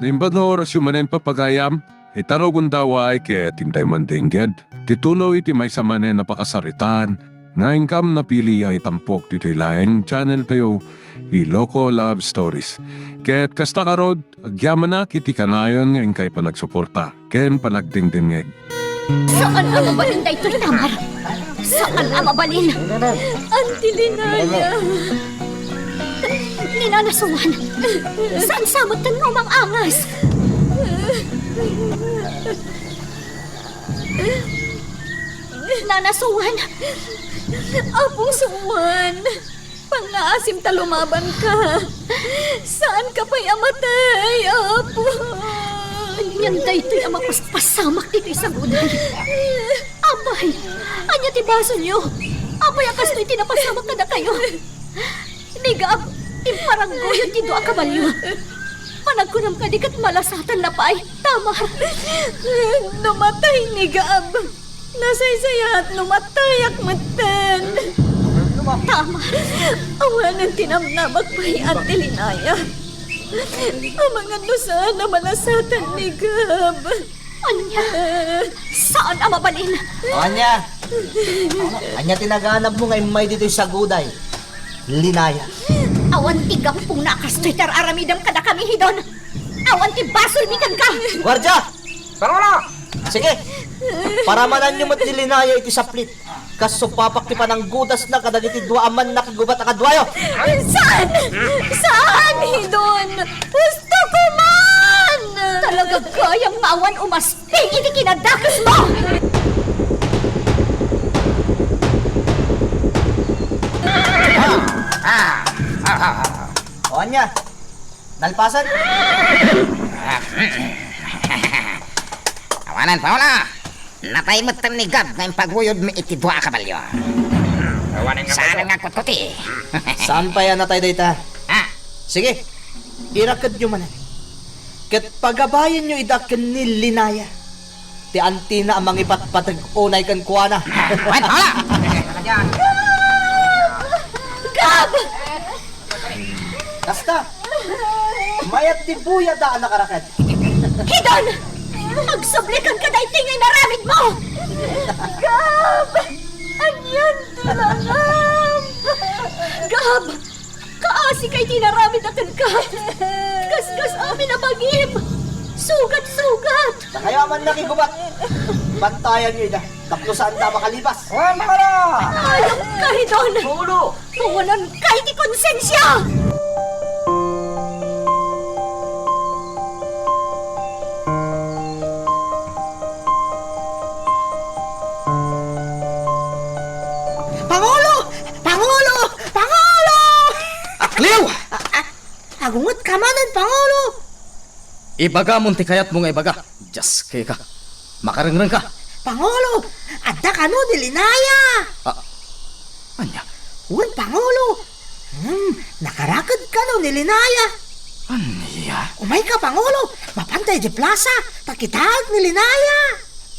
Limbador sumanen papagayam, itaro gundaway kaya tintay mandingged. Titulo iti may samanen napakasaritan, nga ingkam na pili ay tampok dito laing channel kayo, Iloko Love Stories. Kaya't kasta karod, agyaman na kiti kanayon nga ingkay panagsuporta, ken panagdingdingeg. Saan ang mabalin na ito, Tamar? Saan ang mabalin? Auntie Linaya! Ninanasuhan! Saan samot ng ngumang angas? Nanasuhan! Apong suwan! Pangaasim talumaban ka! Saan ka pa'y amatay, Apo? Yan da ito'y ang mapaspasamak dito'y sa guday. Abay! Anya ti baso niyo! Abay, akas to'y tinapasamak ka na kayo! Nigab! Imparanggoyon ti doa kabalyo! Panagkunam ka di kat malasatan na pa'y! Tama! Numatay ni Gaab! Nasaysaya at numatay akmatan! Tama! Awanan tinamnabag pa'y Ate Linaya! Ang mga lusa na malasatan ni Gab! Anya! Saan ang mabalin? Anya! Anya tinaganap mo ngayon may dito'y sa guday. Linaya. Awan ti gampong nakastoy tar aramidam kada kami hidon! Awan ti basol mikan ka! Gwardya! Parola! Sige! Para manan nyo mat ni Linaya iti saplit. Kaso papakti pa ng gudas na kadagiti dua aman na kagubat ang kadwayo. Saan? Saan, Hidon? Gusto ko man! Talaga kayang maawan umasping iti kinadakas mo! O Anya! Nalpasan? Awanan, Paula! Natay mo tam ni Gab ngayong pagwuyod mo iti dua kabalyo. Saan nga kutkuti? Saan pa yan natay dayta? Ha? Sige, irakad nyo manan. Kat pagabayan nyo idakan ni Linaya. Ti anti na amang ipatpatag unay kan kuwana. Awan, Paula! Gab! Kasta! Mayat di buya daan nakarakad. Hidon! Magsublikan ka na itingay naramid mo! Gab! Anyan tilangam! Gab! Kaasi kay tinaramid akan ka! Kaskas amin na bagim! Sugat-sugat! Sa kayo man nakigubat. Bantayan nyo ida. Kaplo saan na makalipas. Ayok ka, Hidon! Pulo! Tungunan kay ti konsensya! Pangulo! Pangulo! Pangulo! Akliw! Agungot ka manan, Pangulo! Ibaga munti kayat mo nga ibaga. Diyas kay ka. Makarangrang ka. Pangulo! Adda ka no, ni Linaya! Anya? Uwan, Pangulo! Nakarakad ka no, ni Linaya! Anya? Umay ka, Pangulo! Mapantay di plaza! Takitag ni Linaya!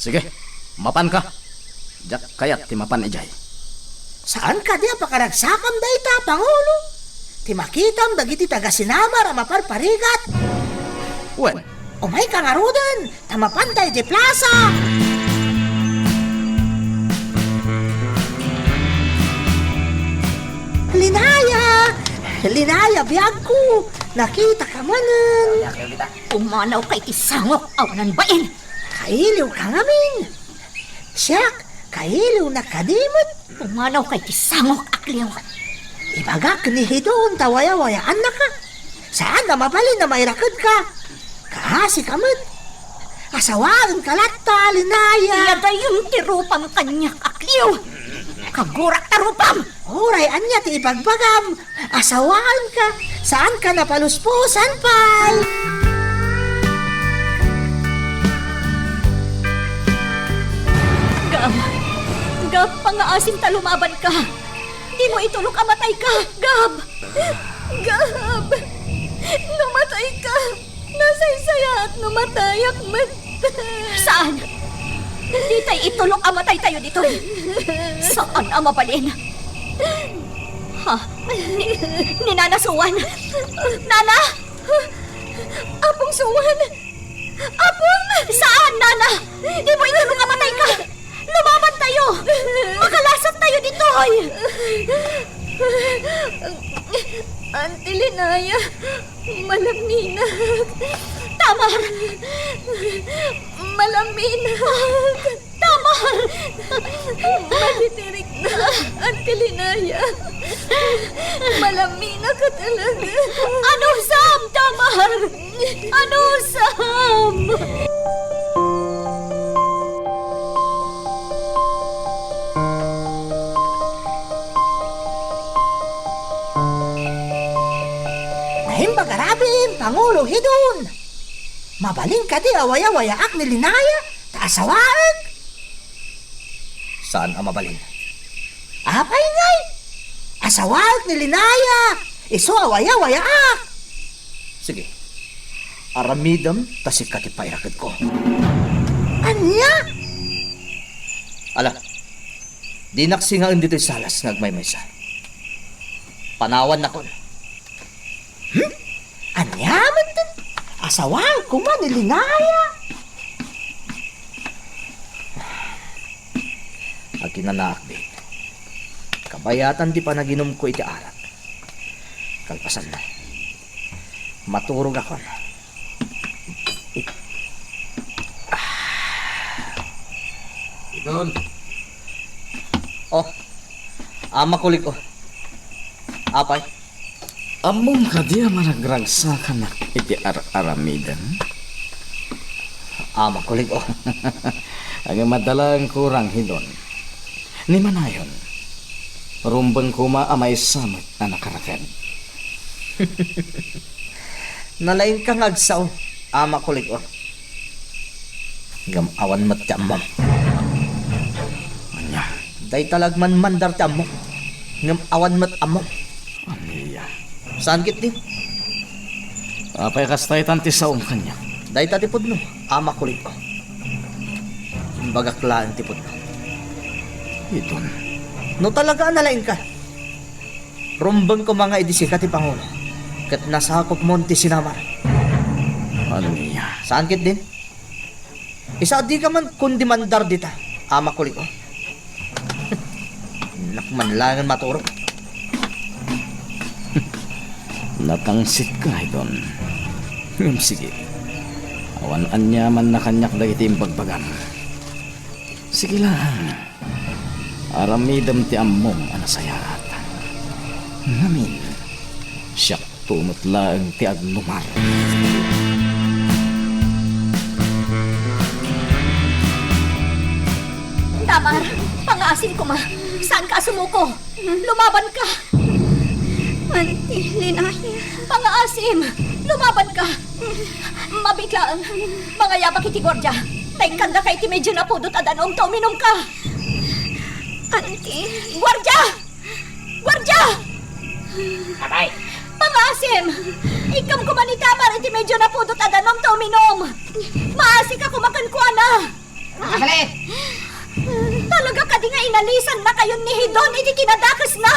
Sige, mapan ka. Diyak kayat ti mapan ijay. Saan ka di pakaragsakam dayta, Pangulo? Ti makitam dagiti taga sinamar ang maparparigat! Wen, Umay ka nga rudan! Tamapantay di plaza! Linaya! Linaya, biyag ko! Nakita ka manan! Umanaw kay tisangok awanan bain! Kailiw ka ngamin! Siyak, kailiw na kadimot! Umanaw kay tisangok akliw! Ibagak ni Hidon, tawaya-wayaan na ka! Saan na mabalin na may rakad ka? Kahasi ka man! Asawaan ka latta, Linaya! Iyada yung tirupam kanyak akliw! Kagurak tarupam! Oray, anya ti ibagbagam! Asawaan ka! Saan ka napaluspusan, pal? Gab! Gab, pangaasim talumaban ka! Di mo itulok amatay ka! Gab! Gab! Numatay ka! Nasaysaya at numatay akmat! Saan? Di tayo itulok amatay tayo dito! Saan ang mabalin? Ha? Ninanasuan? Nana? akong suwan. Apong! Saan, Nana? Di mo ito mamatay ka! Lumaban tayo! Makalasat tayo dito! Auntie Linaya, malaminag. Tamar! Malaminag. Tamar! Malitirik na, Auntie Linaya. Malaminag ka talaga. Ano, Sam? Tamar! Ano, Sam? Nahimbag arabin, Pangulo Hidon. Mabaling ka di awaya-wayaak ni Linaya, taasawaan. Saan ang mabalin? Apay ngay, asawaan ni Linaya, iso awaya-wayaak. Sige. Aramidam tasik katipayrakad ko. Anya? Ala, di naksingaan dito'y salas ngagmaymaysa. Panawan na kon. Anya man din, asawaan ko man ni Linaya. Aginanaak din. Kabayatan di pa naginom ko iti arak. Kalpasan na. Maturog ako. Idon, Oh, ama kulik ko. Apay. Among kadiya managragsakan na iti aramidan. Ama kulik ko. Ang madalang kurang hidon. Ni manayon. Rumbang kuma amay samot na nakarakan. Nalain kang agsaw. Ama kulik ko. Gamawan mat ti amam. Anya, Day talagman mandar ti amam. Gamawan mat amam. aniya. Saan kit din? Apay kastay tanti saong kanya. Day tatipod no. Ama kulik ko. Bagaklaan tipod no. Hidon. No talaga nalain ka. Rumbang ko mga edisi ka ti Pangulo. Kat nasakop mo ti sinamar. Aniya. Saan kit din? Isa di ka man kundi mandar dita. Ama kulik ko. Nakmanlangan maturok. Natangsit ka, hidon. Sige. Awan anya man na kanyak da iti imbagbagan. Sige lang. Aramidam ti ammong anasayat. Namin. Siyak tumot lang ti aglumar. Tamar, pang-aasin ko ma. Saan ka sumuko? Lumaban ka. Auntie Linaya. Pang-aasim, lumaban ka. Mabiglaan, mga yabak iti gordya. Taingkanda ka iti medyo napudot adanong tauminom ka. Auntie. Gordya! Gordya! Abay, Pang-aasim, ikam ko man itamar iti medyo napudot adanong tauminom. Maasi ka kumakan ko na. makasalit! Talaga ka di nga inalisan na kayo ni Hidon iti kinadakas na.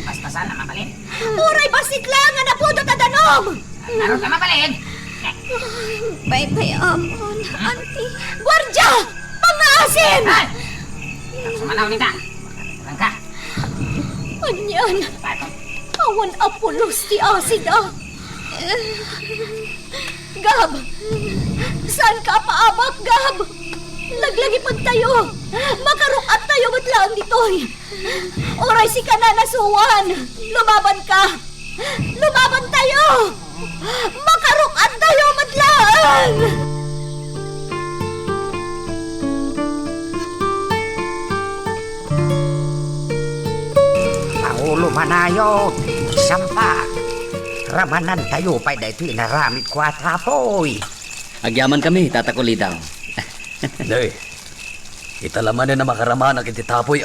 Basta sana mabalin. Uray basit lang nga napudot adanom. Naroon ka mabalin. Bye-bye, amon. Auntie. Gordya! Pang-aasim! Ay! Sumanaw nita. Kurang ka. Anyan, Bato. awan apulos ti asida. Gab, saan ka paabak, Gab? Laglagi pag tayo. Makarukat tayo matlaan ditoy. Oray si kananasuan. Lumaban ka. Lumaban tayo. Makarukat tayo matlaan. Pangulo Manayo, sampak. Ramanan tayo pa'y da ito inaramid ko at hapoy. Agyaman kami, tatakuli daw. Day, italaman na makaramanak iti tapoy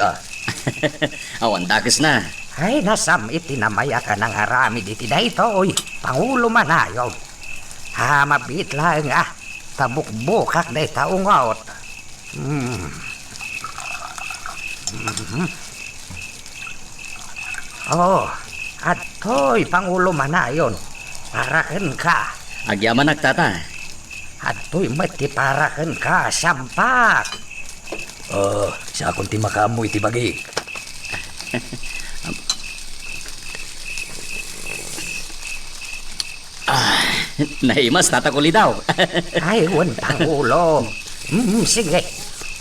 Awan, dakis na. Ay, nasam itinamaya ka ng aramid iti da ito, oy. Pangulo Manayo. Ha, mabit lang tabukbukak da itaungot. Oh, at to'y Pangulo Manayon. Parakan ka. Agyaman nagtata. At to'y matiparakan ka, Sampak. Sa akong ti makaamoy ti bagi. Nahimas, tatakuli daw. Ay, wan, Pangulo. Sige,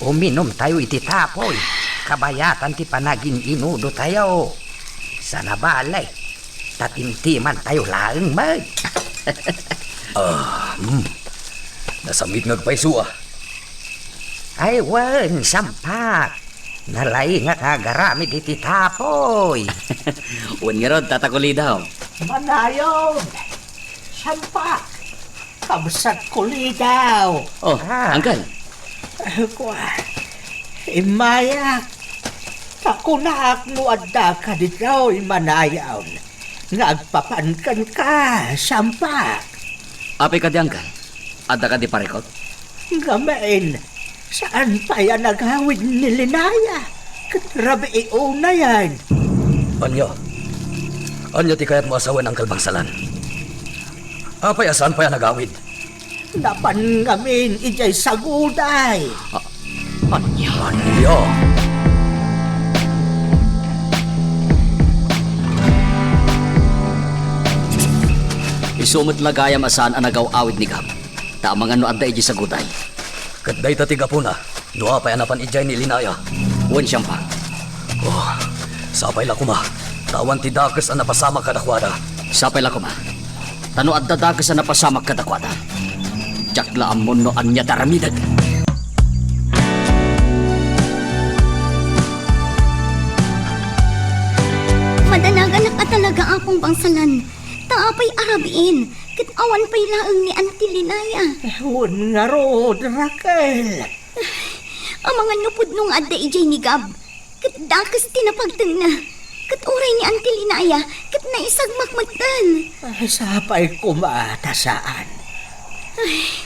uminom tayo iti tapoy. Kabayatan ti panaging inudo tayo. Sa nabalay, tatimtiman tayo laeng mag. Nasamit ngagpaiso ah. Ay, wan, Sampak. Nalay nga kagaramid iti tapoy. Uwan nga rod, tatakuli daw. Manayon! Sampak! Kabsat ko daw! Oh, Uncle. Kwa, imayak! Takunak mo adda ka dito, manayon. Ngagpapankan ka, Sampak! Apay ka di, Uncle. Adda ka di parekot. Gamain, saan pa yan naghawid ni Linaya? Katrabi iuna yan. Anyo ti kayat mo asawan ang kalbangsalan. Apay asan pa yan nagawid? Napan ngamin ijay saguday. Anyo. Isumot lagayam asan ang nagaw-awid ni Gab. Tamang ano adda iji sa guday. Katday tatiga po na. Nuha pa yanapan ijay ni Linaya. Uwan siyang pa. Sapay la kuma. Tawan ti dakes ang napasama kadakwada. Sapay la kuma. Tano adda dagas na napasamak kadakwada. Jakla amon no anya daramidag. Madanagan na ka talaga akong bangsalan. Taapay arabiin. Kat awan pa'y laang ni Auntie Linaya. Hun nga rod, Raquel. Ang mga nupod nung adda ijay ni Gab. Kat dakas tinapagtang na. Kat oray ni Auntie Linaya. Kat naisagmak magtan. Sapay kumatasaan.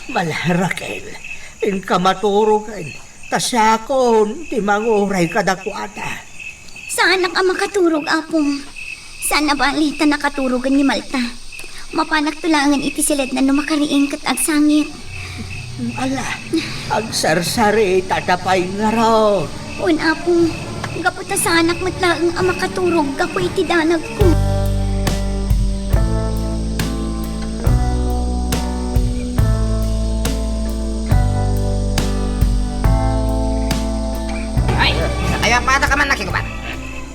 Mala, Raquel. In ka maturugan. Tasakon, di manguray kadakwada. Saan ang makaturog, apong? Sana balita nakaturugan ni Malta. Mapanak tulangan iti silid na numakariing kat agsangit. Ala, ang sarsari tatapay nga raw. Un, apong, gaputa sa anak matlaang ang makaturog ako iti danag ko. Ay, kayo pata ka man nakikubat.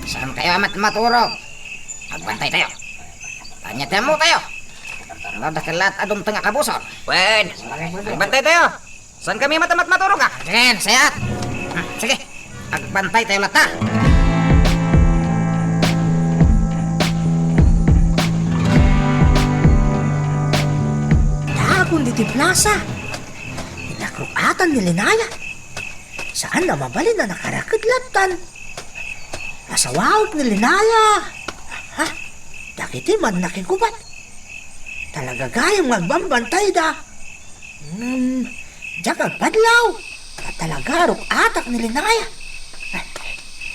Saan kayo maturog? Magbantay tayo. Tanya mo tayo. Nadakilat adong tengah kabuson. Wen, magbantay tayo. Saan kami maturog ka? Sige, sayat. Sige, magbantay tayo lata. Dahapon di plaza. Inakrukatan ni Linaya. Saan na mabalin na nakarakadlatan? Asawawag ni Linaya. Ha? Dakiti man nakikubat. Talaga gayang magbambantay da. Diyak agpadlaw. At talaga atak ni Linaya.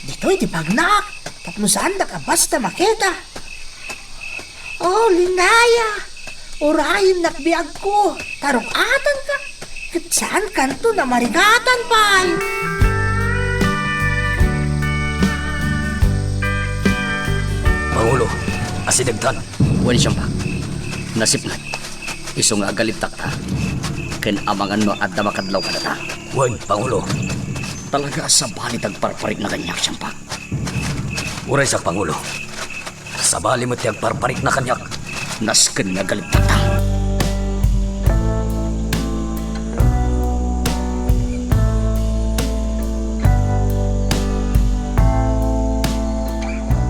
Dito'y di pagnak. Tapno saan na ka basta makita. Oh, Linaya. Urayin nakbiag ko. Tarong-atan ka. Kat saan kanto na marigatan pa? Pangulo, asidagtan. Uwan siyang pa. Nasipnat. Iso nga galibtak ta. Ken amangan no adda makadlaw ka na ta. Wan, Pangulo. Talaga sa balit agparparik na kanyak siyang pa. Uray sa Pangulo. Sa bali mo tiyag parparik na kanyak. Nasken nga galibtak ta.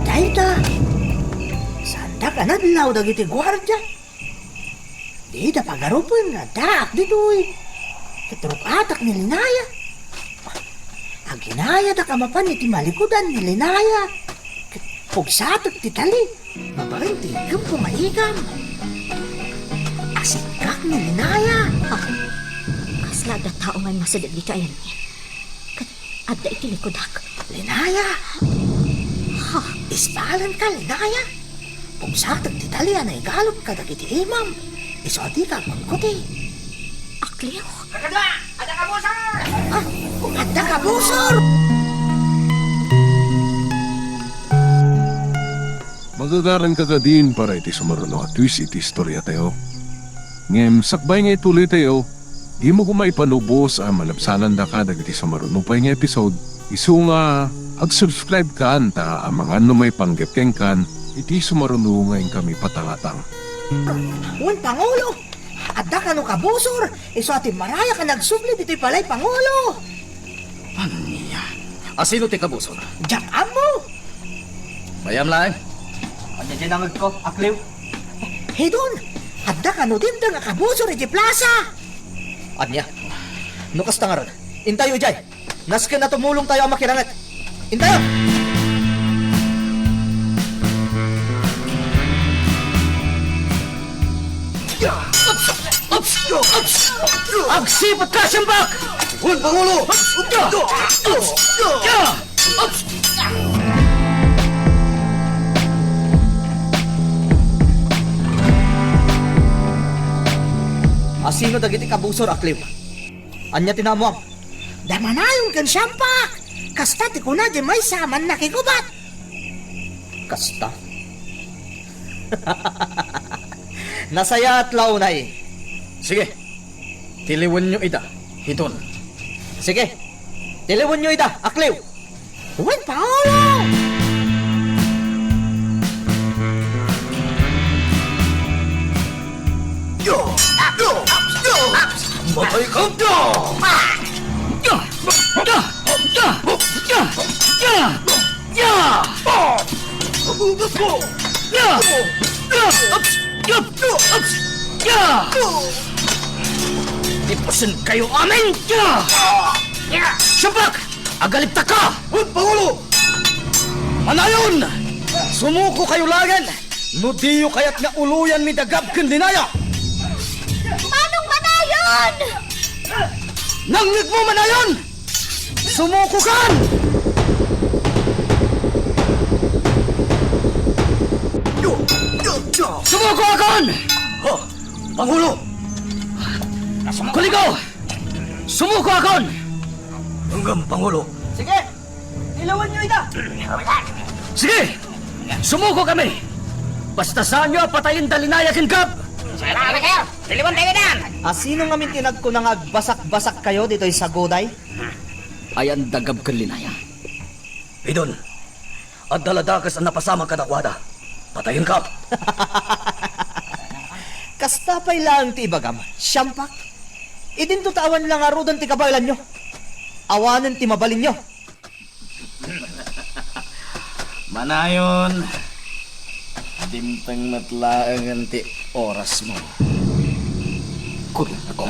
Dahil da. Sanda ka na dilaw dagiti gwardya. Di da pagarupan nga dak dito'y. Katurok atak ni Linaya. Ang ginaya da kamapan iti malikudan ni Linaya. Pugsatot ti tali. Babaring tigam pumaigam. Asikak ni Linaya. Kasla da tao nga masadad dito ayan. Kat adda iti likodak. Linaya. Ispalan ka, Linaya. Pugsatot ti tali na igalop ka dagiti imam. Isulti ka, pagkuti. Akliw? Ada ka, busor! Magagaran ka ka din para iti sumaruno at twist iti istorya tayo. Ngem, sakbay nga ituloy tayo, di mo kumay panubos ang malapsanan da ka dagiti sumaruno pa nga episode. Isu nga, ag-subscribe ka ta ang mga may panggepkeng kan, iti sumaruno ngayon kami patangatang. Wan, Pangulo! Ada ka no ka, busor! Iso ati maraya ka nagsubli dito'y palay, Pangulo! Anya? Asino ti kabusor? Diyak mo! Bayam lang. Anya dinangag ko, Akliw. Hidon! Ada ka no din nga kabusor iti plaza! Anya, nukas ta nga ron. Intayo, Jay. Nasken na tumulong tayo ang makirangat. Intayo! Agsipat ka, Siyambak! Hun, Pangulo! Asino dagiti kabusor, Akliw? Anya tinamuam? Damanayon kan siyampak! Kasta ti kuna di may saman nakikubat! Kasta. Nasaya at launay. Sige, tiliwan nyo ita. Hiton. Sige, tiliwan nyo ida, Akliw. Wan, Pangulo! Matay ka na! Ipusin kayo amin! Siyambak! Agalipta ka! Hun, Pangulo! Manayon! Sumuko kayo lagan! Nudiyo kayat nga uluyan mi dagab ken dinaya. Manong manayon! Nangnig mo, Manayon! Sumuko kan! Sumuko akon! Ha! Pangulo! Kuligaw! Sumuko akon! Hanggang Pangulo! Sige, tiliwan nyo ida. Sige! Sumuko kami! Basta saan nyo patayin dalinaya kinkap! Salamat kayo! Tiliwan tayo dan! Asino nga min tinag ko nang agbasak-basak kayo dito'y sa goday? Ayan dagab kalinaya. Idon, at daladakas ang napasama kadakwada. Patayin ka! Kastapay lang ti ibagam, siyampak. Idin tutawan lang arudan ti kabaylan nyo. Awanan ti mabalin nyo. Manayon, dimtang matlaangan ti oras mo. Kulong ako.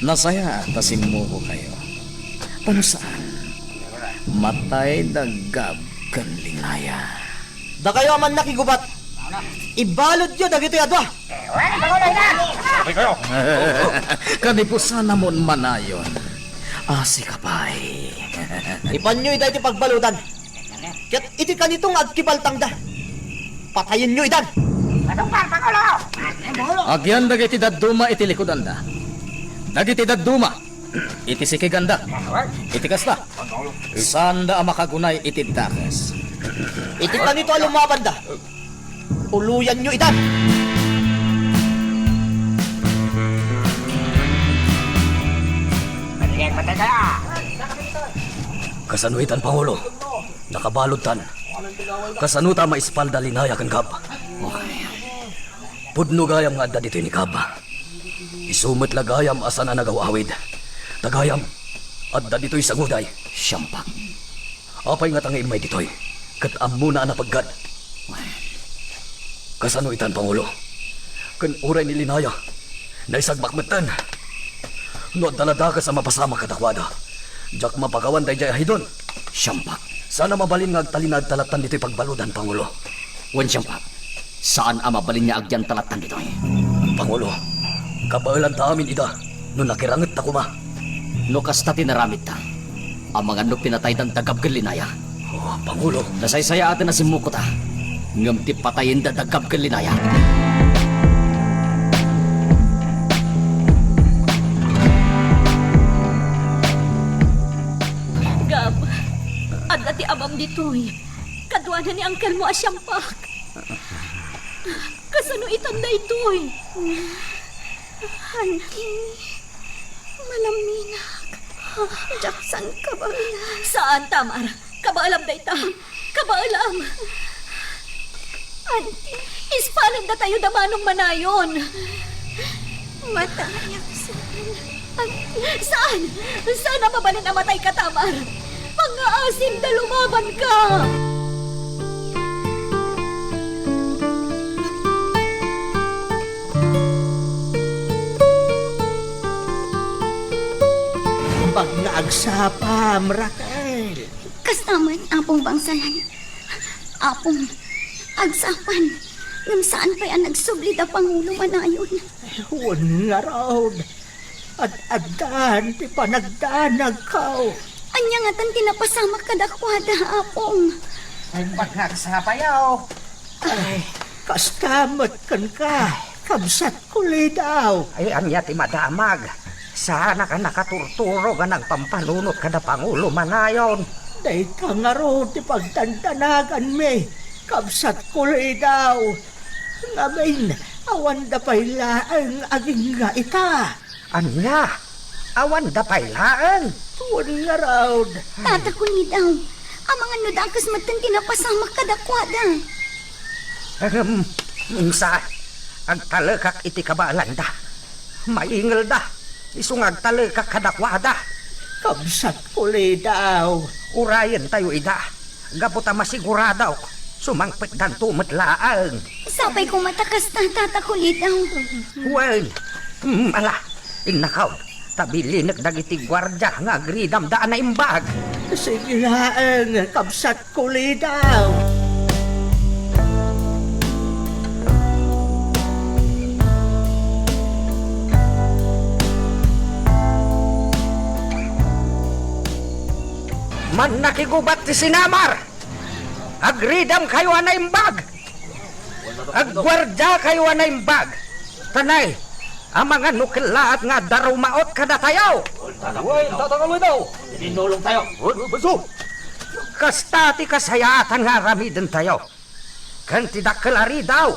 Nasaya tasim mo ko kayo. Paano saan? Matay dagab kan linaya. Da kayo man nakigubat. Ibalod nyo dagito'y adwa. Kanipusan namon manayon. Asi kapay. Ipan nyo ida iti pagbaludan. Kat iti kanitong agkipaltang da. Patayin nyo idan. Agyan dagiti dadduma iti likodan da. Dagiti dadduma. Iti sikiganda. Iti kasta. Sanda ang makagunay iti dakas. Iti kanito alumaban da. Uluyan nyo idan. Kasanuitan, Pangulo. Nakabalod tan. Kasanuta maispalda linaya kan kap. Pudno gayam nga adda dito ni Kaba. Isumit lagayam asa na nagawawid. Tagayam, adda dito'y saguday. Siyampak. Apay nga tangin may dito'y. Kat amuna na paggad. Kasanuitan, Pangulo. Kan uray ni linaya. Naisagbakmatan. No dalada ka sa mapasama kadakwada. Jak mapagawan day jay ahidon. Siyampak. Sana mabalin nga agtalinag talatan dito'y pagbaludan, Pangulo. Wan siyampak. Saan ang mabalin niya agyan talatan dito eh? Pangulo, kabailan ta amin ida. No nakiranget ta kuma. No kasta tinaramit ta. Ang mga no pinatay dan dagab kalinaya. Oh, Pangulo. Nasaysaya atin na simuko ta. Ngam ti patayin da dagab kalinaya. daytoy. Kadwa na ni Uncle mo asyampak. Kasano itan daytoy? Honey, malaminak. Jackson ka ba? Saan, Tamar? Kabaalam dayta. Kabaalam. Auntie, Ispalan na tayo damanong manayon. matayak Auntie, Saan? Saan na mabalin na matay ka, Tamar? Mga asim na lumaban ka! Pag naagsapam, Raquel. kastaman apong bangsalan. Apong agsapan. Ngam saan pa yan nagsubli da Pangulo manayon. Huwag nga raw. Ad-adan, ti panagdanag ka. Anya nga tan tinapasama kadakwada apong. Ay, pagkaksapayaw. Ay, kastamat kan ka. Kabsat ko daw. Ay, anya ti madamag. Sana ka nakaturturo ka ng pampanunot kada Pangulo manayon. Day ka nga raw, ti pagtantanagan me. Kabsat ko daw. Ngamin, awan da pailaan aging nga ita. Anya? Awan da pailaan. Huwag nga raw. Tata ko ni daw. Ang mga nudakas matan tinapasama kadakwada. Minsa, ang talakak iti kabalanda. Maingal da. Isungag talakak kadakwada. Kabsat ko daw. Urayan tayo ida. Gaputa masiguradaw. Sumangpit dan tumatlaang. Sapay ko matakas na tata ko ni daw. Well, ala. Innakaw. Tabili nagdagiti gwardya nga agridam daan na imbag. Sige laang, kabsat ko daw. Man nakigubat ti sinamar. Agridam kayo na imbag. Agwardya kayo na imbag. Tanay, ang mga nukilaat nga darumaot kada tayo. Tatangawin daw! Dinulong tayo! Baso! Kasta ti kasayatan nga ramiden tayo. Kan tidak kelari daw.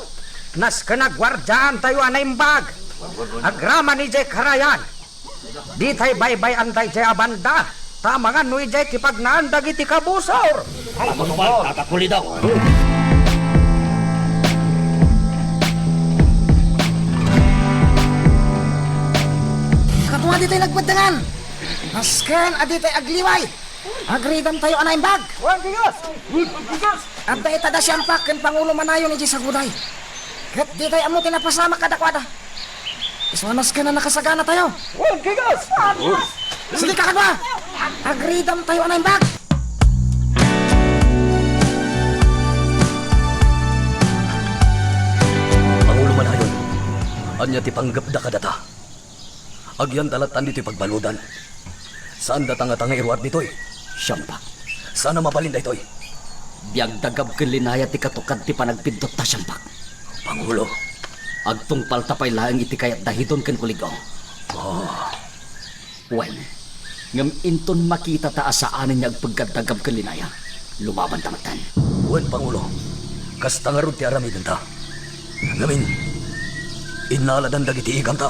Nas kanagwardyaan tayo na imbag. Agrama ni Jay Karayan. Di tayo baybay anday Jay abanda. Tama nga nuy Jay kipagnaan dagiti kabusor. Tatakuli daw! Katwa di tayo nagbadangan. Nasken adi tayo agliway. Agridam tayo anay imbag. At tayo tada siyampak ken Pangulo manayon ni Jay Saguday. Ket di tayo amo tinapasama kadakwada. Iswanas ka na nakasagana tayo. Sige kakadwa. Agridam tayo anay imbag. Pangulo manayon, anya ti panggap da kadata. Agyan talatan dito'y pagbaludan. Saan datang-atang iruat dito'y? Siyampak. Sana mabalin da ito'y? Biyag dagab kelinaya ti katukad ti panagpindot ta siyampak. Pangulo. Agtong paltapay laang iti kayat dahidon ken kuligaw. Wen, ngam inton makita ta asaanin niya agpagkadagab kelinaya. Lumaban tamatan. Wen, Pangulo. Kasta nga ron ti aramidin ta. Ngamin, inaladan dagiti igam ta.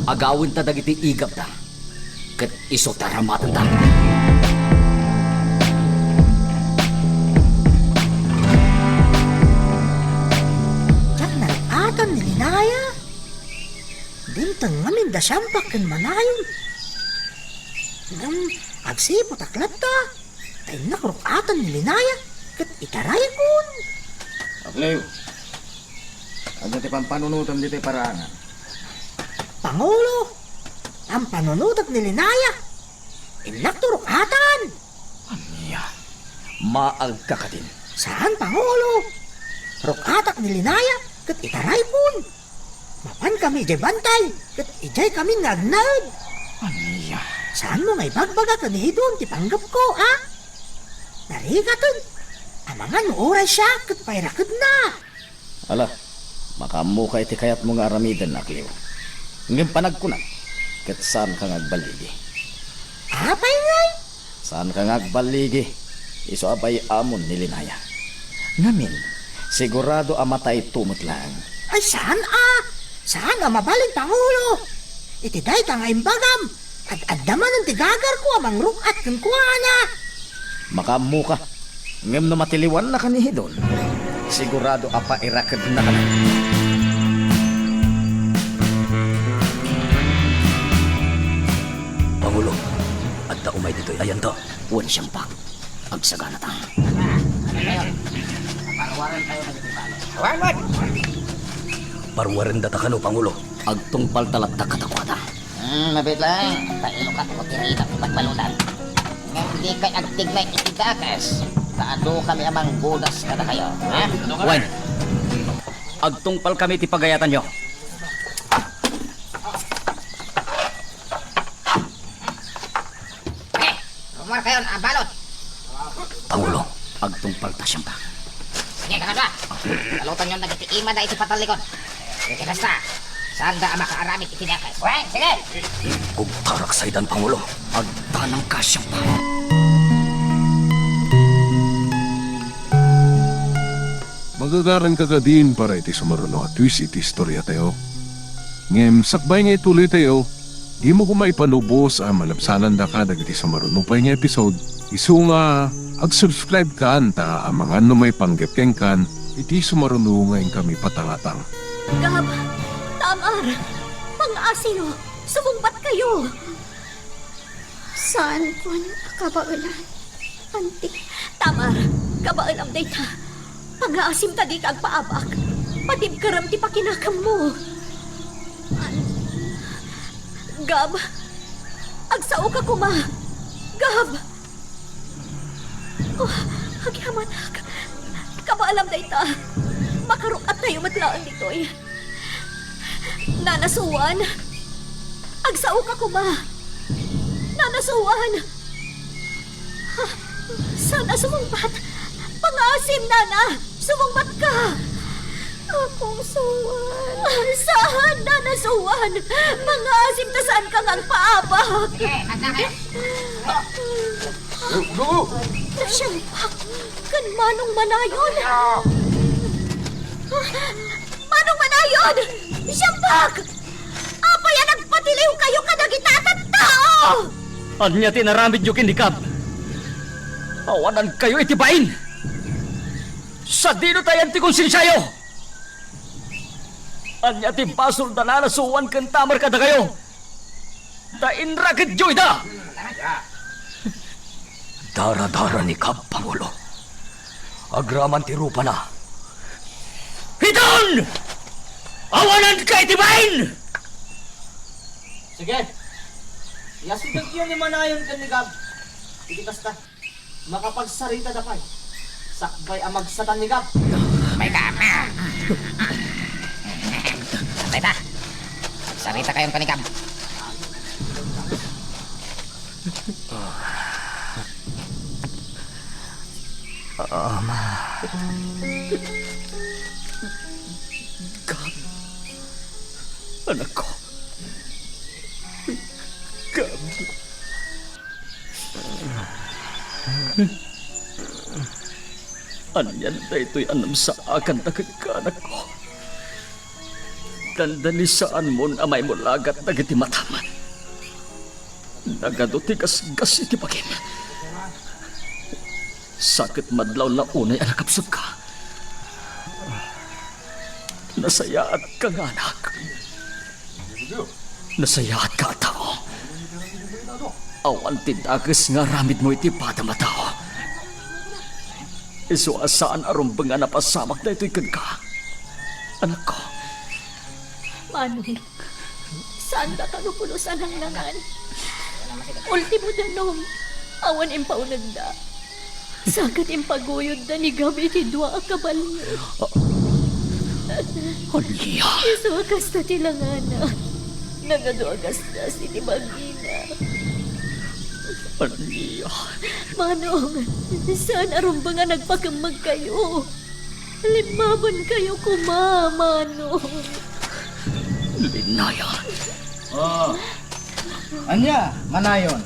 Agawin ta dagiti igap ta. Ket iso taramatan ta. Yan nalatan ni Linaya. Dintang ngamin da siyampak kan manayon. Ngam, agsipot aklat ta. Tayo nakurukatan ni Linaya. Kat itaraya kun. Akleo. Ano ti pampanunutan dito paraanan? Pangulo, ang panunutat ni Linaya. Inakturukatan. Maag ka ka din. Saan, Pangulo? Rukatak ni Linaya, kat itaray pun. Mapan kami ijay bantay, kat ijay kami nagnad. Saan mo ngay bagbaga kanihidon ti panggap ko, ha? Narigatan. Amangan mo oray siya, kat pairakad na. Ala, makamukha iti kayat mo nga aramidan, Akleo. Ngayong panagkunat, ket saan ka ngagbaligi? Apay ngay? Saan ka ngagbaligi? Iso abay amon ni Linaya. Ngamin, sigurado amatay tumot lang. Ay, saan Saan mabalin, Pangulo? Iti day ta nga imbagam. Ad-addaman ang tigagar ko amang rukat kung kuwana. Makamu ka. Ngem no matiliwan na kanihi doon. Sigurado apa irakad na ka na. Pangulo, at umay dito'y ayan to. Wan siyang pak. Agsagana ta. Warman! Parwarin data kano, Pangulo. Agtong paltalat ta katakwada. Mabit lang. Tailo ka po tirita sa pagbalutan. Ngayon hindi kay agtig na itidakas. Kaado kami amang budas kada kayo. Ha? Wan. Agtong pal kami ti pagayatan nyo. Okay. Rumor kayo na balot. Pangulo, Agtong palta siyang pak. Sige, kakadwa. Salutan nyo nagitiima na iti patalikod. Sige, basta. Saan da ang makaaramit itidakas? Weng, sige! kung tarak sa idan, Pangulo. Agtanang kasyang pak. Magagaran ka din para iti sumaruno at twist iti istorya tayo. Ngem, sakbay nga ituloy tayo, di mo kumaipanubos ang malabsanan da ka dagiti sumaruno pa nga episode. Isu nga, ag-subscribe ka ta ang mga may panggapkeng kan, iti sumaruno ngayon kami patangatang. Gab, Tamar, pang-asino, sumumbat kayo. Saan po kabaulan? Anti, Tamar, kabaulam data. Pang-aasim ta di kag paabak. Patib karam ti pakinakam mo. Gab, agsao ka kuma. Gab. Oh, agyamanak. Kabaalam data. Makarukat tayo matlaan ditoy. Nanasuan. Agsao ka kuma. Nanasuan. Ha, sana sumumbat. Pangasim, Nana. Sumumbat ka. Akong suwan. Saan, Nana, suwan? Pangasim, ta saan ka ngang paabak? Sige, handa kayo. Nasyampak. Kan Manong Manayon. Manong Manayon! Siyampak! Apa yan nagpatiliw kayo kadagitatan tao! Anya tinaramid nyo kinikab. Awanan kayo itibain. Sa dino tayan ti konsensyayo. Anya ti basol da nanasuwan kan Tamar kada kayo. Da inrakit nyo ida. Dara-dara ni Kap, Pangulo. Agraman ti rupa na. Hidon! Awanan ka itibain! Sige. Yasigag yun ni Manayon kanigab. Hindi basta. Makapagsarita da pa'y. Sakbay ang magsatan ni Gab. May kama. Sarita. Sarita kayong kanikam. Anak ko. Gab. Anyan na ito'y anam sa akan na kagkanak ko. Dandani saan mo amay mo lagat na giti mataman. Nagaduti gas iti pagin. Sakit madlaw na unay anakapsod ka. Nasayaat ka nga anak. Nasayaat ka tao. Awan tindagas nga ramid mo iti padamatao. Iso asaan arumbang nga napasamak na ito'y kagka. Anak ko. Manong, saan ka kanupulusan ang nangan? Ultimo danom, awan impaunag da. Sagat impaguyod da ni Gabi ti dua akabalyo. Aliya. Iso akas na tilangana. Nagado agas na si Timagina. Aliya. Manong, saan arumbang nga nagpakamag kayo? Limaban kayo kuma, Manong. Linaya. Anya, Manayon.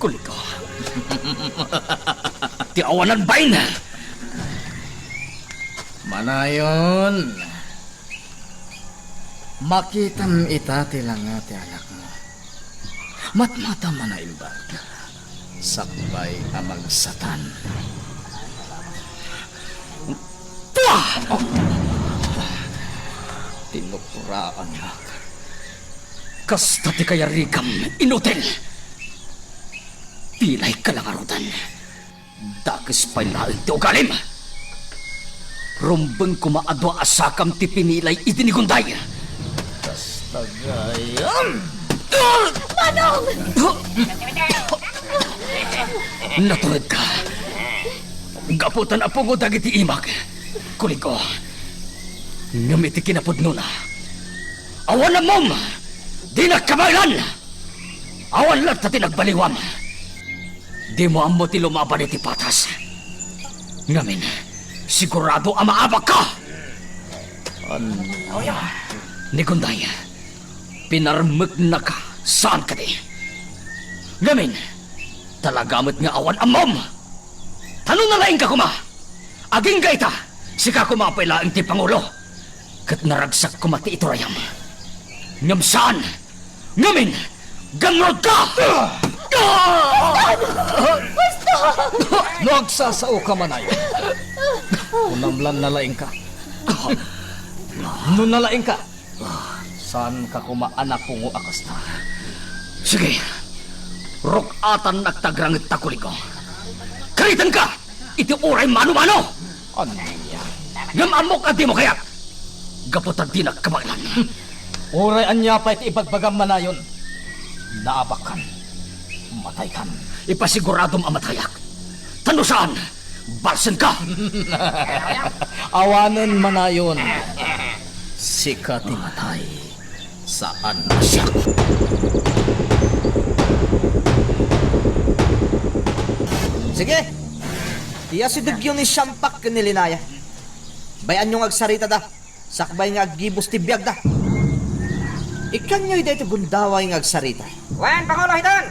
Kulito. Ti awanan bain. Manayon. Makitam itati lang nga ti anak mo. Matmata man na imbag. Sakbay amag satan. Tuwa! Oh. Tinupuraan nga. Kasta ti kaya rigam inutil. Pilay kalangarutan. Dakis pa'y laing ti ugalim. Rumbeng kumaadwa asakam ti pinilay itinigunday. Kasta gayam. Manong! Naturid ka. Gaputan apungo dagiti imag. Kuliko. Ngamiti kinapudno na. Awan na mom! Di na kamaylan! Awan lang tati nagbaliwam. Di mo amo ti lumaban iti patas. Ngamin, sigurado ang maabak ka! Ni Kunday, pinarmag na ka. Saan ka di? Ngamin, talagamit nga awan amom! Tanong na laing ka kuma! Aging gaita, sika kumapailaing ti Pangulo. Kat naragsak kumati ito rayam. Ngam saan? Ngamin, ganrod ka! Nagsasao ka manayo. Unamlan na laing ka. Nun na laing ka. Saan ka kumaanak pungo akas na? Sige, rokatan nagtagrangit takuli ko. Karitan ka! Iti oray mano-mano! Ano yan? Ngam amok at di mo kayak! Gaputan di nagkamailan. Oray anya pa iti ibagbagam manayon. Naabakan. Mataykan. Ipasiguradom amatayak. Tanusaan! Balsen ka! Awanan manayon. Sikat matay. Saan na siya? Sige. Iya si Dugyo ni Siyampak kanilinaya. Bayan nyo agsarita da. Sakbay nga aggibos ti biyag da. Ikan nyo ito gundaway nga agsarita. Wen, Pangulo Hidon!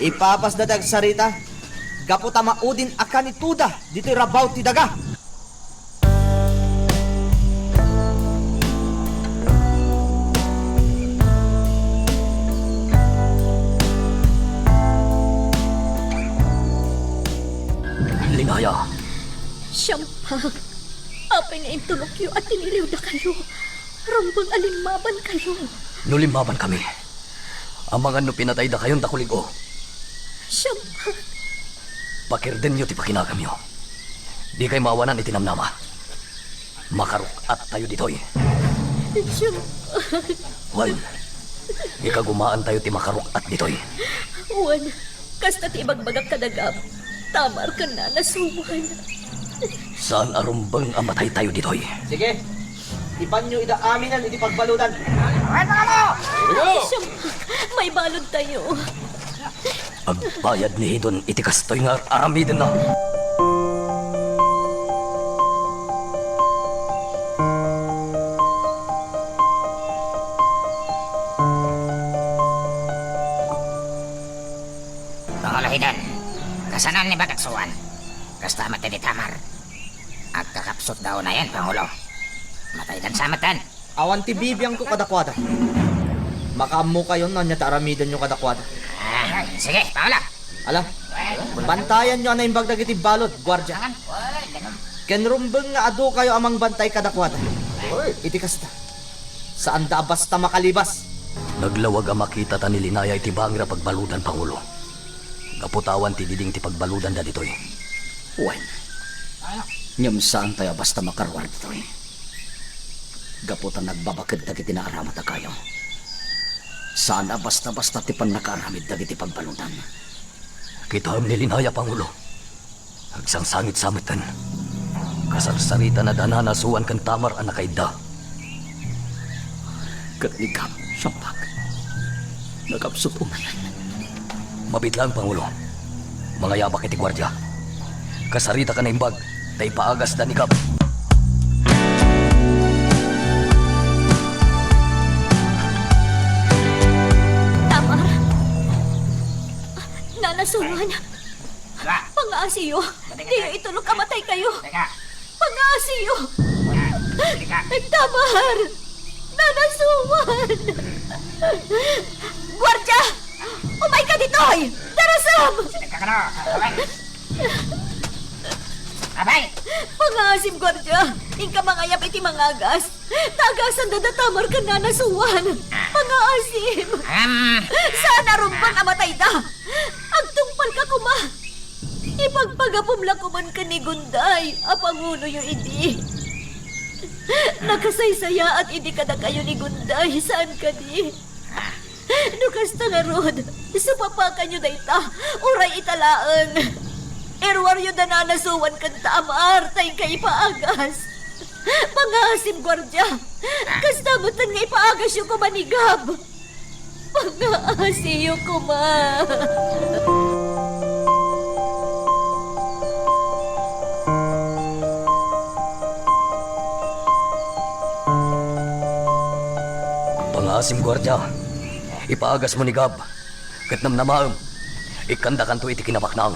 Ipapas da agsarita. Gaputa maudin akan ituda. Dito rabaw ti daga. Linaya. Siyampak, apay nga intulok yu at tiniliw na kayo. Rambang alinmaban kayo. Nulimaban kami. Ang mga no pinatay da kayon dakuligo. Siyampak, Pakirden nyo ti pakinagam nyo. Di kay mawanan itinamnama. Makaruk at tayo ditoy. Siyampak. Wan, ikagumaan tayo ti makaruk at ditoy. Wan, kasta ti ibagbagak kadagam. Tamar ka na nasuwan. Saan arumbang amatay tayo ditoy? Sige. Ipan nyo ida aminan iti pagbaludan. Wen, Pangulo! Siyampak, may balod tayo. Agbayad ni Hidon itikastoy nga aramidin na. Pangulo Hidon, kasanan ni Bagaksuan. Kasta mati di Tamar. Agkakapsot daw na yan, Pangulo. Matay dan sa matan. Awan ti bibiyang ko kadakwada. Makamu kayo na niya taaramidan nyo kadakwada. Sige, Pangulo. Ala, bantayan nyo na imbag dagiti balot, gwardya. Kenrumbeng nga ado kayo amang bantay kadakwada. Iti kasta. Saan da basta makalibas? Naglawag ang makita ta ni Linaya iti bangira pagbaludan, Pangulo. Kaputawan ti diding ti pagbaludan da ditoy. Wen, nyam saan tayo basta makarwar ditoy. Gaputan nagbabakid dagiti naaramat na kayo. Sana basta-basta ti pan nakaaramid dagiti pagbaludan. Kita ni Linaya, Pangulo. Agsangsangit samitan. Kasarsarita na dananasuan kan Tamar anakay da. Katnikap, Siyampak. Nagapsot umayan. Mabitlang, Pangulo. Mga yabak iti gwardya. Kasarita ka na imbag, tay paagas da ni Kap. nanasuhan. Teka, Pangaasiyo, diyo itulog kamatay kayo. teka, Pangaasiyo, teka. nagtamahar, nanasuhan. Gwardya, umay ka ditoy! Darasam! Teka ka na, abay. Abay! Pangasim, Gwardya, ingka mangayap iti mangagas. Tagasan dadatamar ka nanasuhan. Pangaasim, saan arumbang amatay da? Agtungpal ka kuma. Ipagpagapumla kuman ka ni Gunday, apanguno yung idi. Nakasaysaya at hindi ka na kayo ni Gunday, saan ka di? Nukas ta nga rod, supapakan nyo da ita, uray italaang. Erwaryo da nanasuwan kan tamar, tay ka ipaagas. Pangasim, Gwardya, kastamutan nga ipaagas yung kumanigab. Pangaasiyo kuma. Pangasim gwardya, ipaagas mo ni Gab. Katnam na maam, ikanda kanto iti kinabaknang.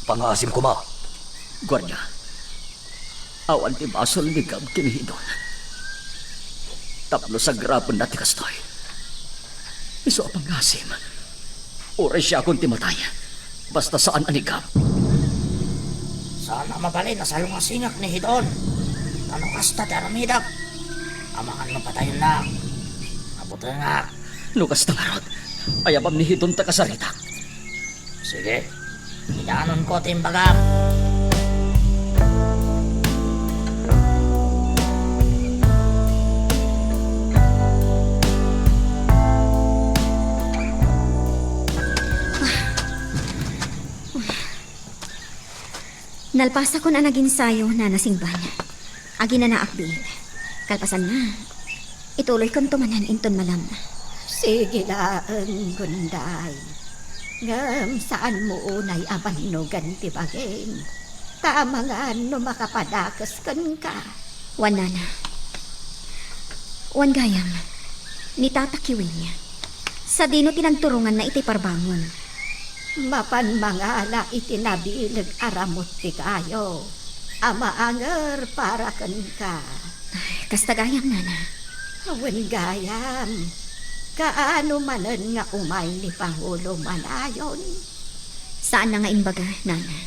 Pangasim ko ma. Gwardya, awan ti basol ni Gab kinihidon. Tapno sa grapon na ti kastoy. Iso apang ngasim. Oray siya akong timatay. Basta saan ani Gab. Sana mabalin na salong singak ni Hidon. Tanong kasta daramidak. Amangan mo patayon na. Abutin nga. Lukas na marot. Ayabam ni Hidon ta kasarita. Sige. Hinaanon ko timbagam. Nalpasa ko na nag-insayo na nasingban. Agi na naakbil. Kalpasan na. Ituloy kong tumanan inton malam. Sige lang, Gunday. Ngam saan mo unay abanugan ti baging. Tama nga no makapadakas kan ka. Wan nana. Wan gayam. Ni Tata Kiwin niya. Sa dino tinagturungan na iti parbangon. Mapan mangala itinabilig aramot ti kayo. Amaanger para kan ka. Kasta gayam nana. Awan gayam. Kaano manan nga umay ni Pangulo Manayon. Saan na nga imbaga, nana?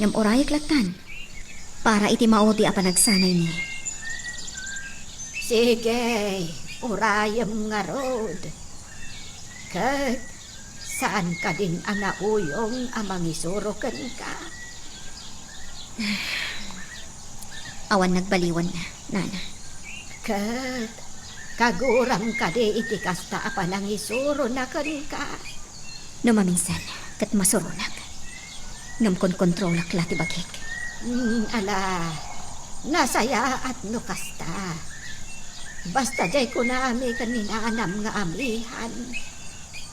Ngam orayag latan. Para iti maudi a panagsanay ni. Sige, urayam nga rod. Kat, saan ka din ang nauyong amang isurokan ka? Awan nagbaliwan na, nana. Kat, kaguram ka di iti kasta apa nang isuro na kan ka. Numaminsan, kat masurunak. Ngam kon kontrolak lati bagik. Ala, nasaya at nukasta. Basta jay ko na ami kanina anam nga amihan.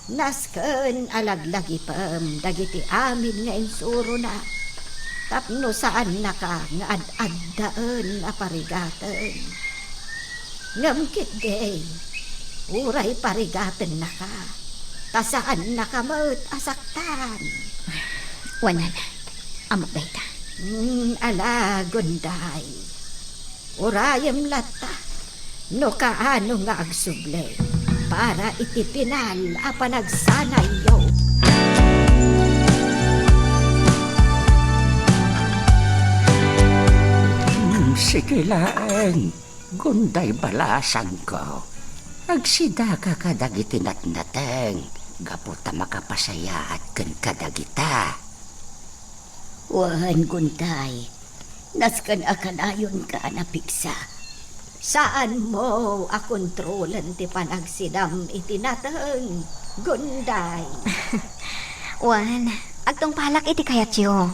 Nasken alaglagi pam dagiti amin nga insuro na. Tapno saan na ka nga ad-addaan aparigatan. Ngamkit day, uray parigaten na ka. Tasaan na ka mo't asaktan. Wanan, amok dayta. Ala, Gunday. Urayam lata. No kaano nga agsuble. Para itipinal a panagsanay yo. Sige lang, Gunday balasan ko. Agsida ka kadagiti natnateng, gaputa makapasaya at kan kadagita. Wan, Gunday. Naskan akanayon ka na piksa. Saan mo akontrolan ti panagsidam itinateng, Gunday? Wan, agtong palak iti kayatyo.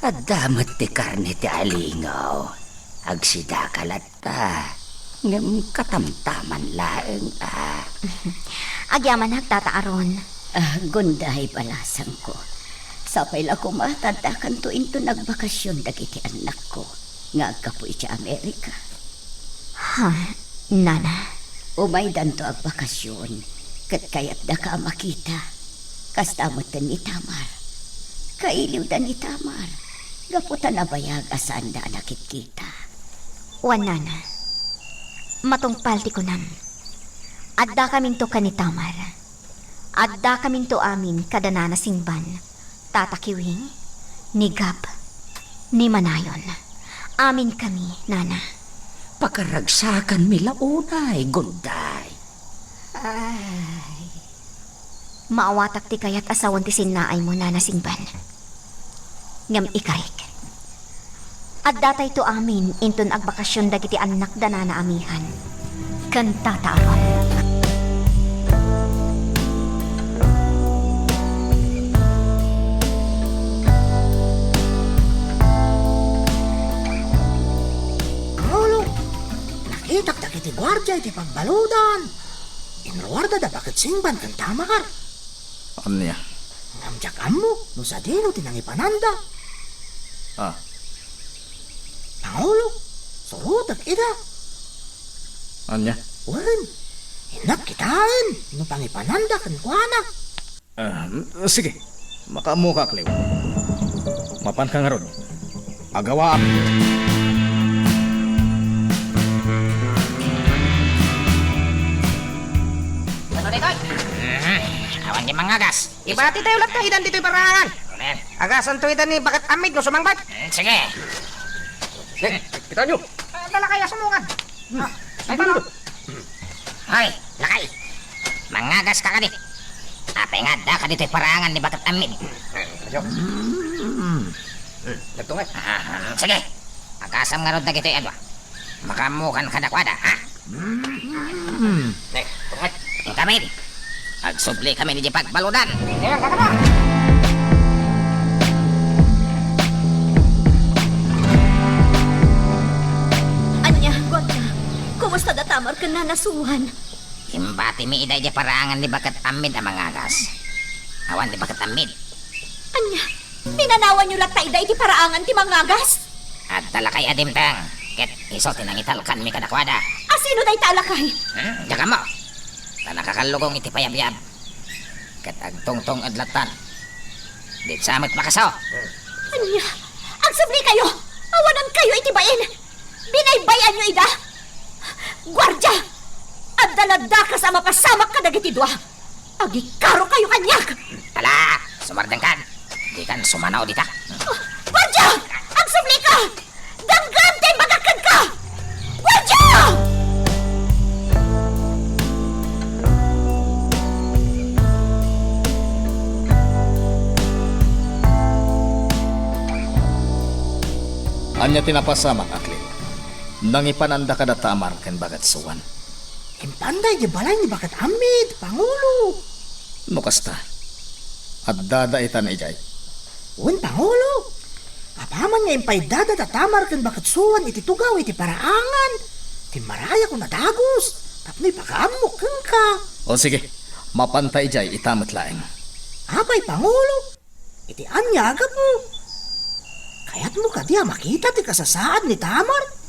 Adamat ti karne ti alingaw. Agsida kalata. Ngam katamtaman laeng Agyaman nagtataaron. Gunday balasan ko. Sapay la ko matadakan to into nagbakasyon dagiti anak ko. Nga agkapo iti Amerika. Ha, nana. Umay danto ag bakasyon. Kat kayat da ka makita. Kastamutan ni Tamar. Kailiw da ni Tamar. Gaputan na bayag asanda nakit kita. Wanana. Matungpalti ko nam. Adda kaming to ka ni Tamar. Adda kaming to amin kadanana singban. Tatakiwing, ni Gab, ni Manayon. Amin kami, Nana. Pakaragsakan milaunay, gunday. Ay, Maawatak ti kayat asawan ti sinaay mo, Nana Singban. Ngam ikarik. Adda tayo to amin inton agbakasyon dagiti anak da Nana amihan. Kanta taawan. Pangulo, nakitak na kiti gwardya iti pagbaludan. Inruwarda da bakit singban kan Tamar. Anya? Namjak amo, no sa dino tinangipananda. Ah, Pangulo, surutag ida. anya? Wen, hinap kitaan, no pangipananda kan kuanak. Sige, makamuka kliw. Mapan ka nga ron. Agawa. Ano dito? Awan di mangagas. Ibati tayo lahat na idan dito'y parangan. Agasan to idan ni bakit amid no sumangbat? Sige. Kita nyo! Dala kaya sumungan. Ay, talo. Hoy, lakay. Mangagas ka ka di. Apay nga da ka dito'y parangan ni bakit amid. Nagtungay. Sige. Agasam nga ron na gito'y adwa. Makamukan ka dakwada, ha? Nek, tungay. Yung kami. Agsubli kami ni Jipag Baludan. Ayan, kaka na. Anya, Gwanda. Kumusta da Tamar ka na nasuhan? Himbati mi iday di parangan ni bakat amid ang mangagas. Awan di bakat amid. Anya, pinanawan nyo lang tayo di paraangan ti mangagas? At tala kay adimtang. Ket iso tinangitalkan mi kadakwada. Asino day talakay? Diyaga mo. Na nakakalugong iti payabyab. Ket agtungtong adlatan. Di samot makaso. Anya, agsabli kayo! Awanan kayo itibain! Binaybayan nyo ida! Gwardya! At dalada ka sa mapasamak ka dagiti dua! Agikaro kayo kanyak! Tala, sumardang kan. Di kan sumanaw dita. Gwardya! Agsabli ka! Danggante magakad ka! Gwardya! Anya tinapasamak, Aklin. Nangipananda ka na Tamar kan bagat suwan. Impanday di balay ni bakit amid, Pangulo. No kasta. At dadaitan ijay. Wen, Pangulo. Apaman nga impay dada tatamar kan bakit suwan iti tugaw iti paraangan. Ti maraya ko nadagos. Tapnoy pakaamok kan ka. O sige, mapantay ijay itamot laeng. Apay, Pangulo. Iti anyaga mo. Kaya't mo ka diya makita ti kasasaan ni Tamar.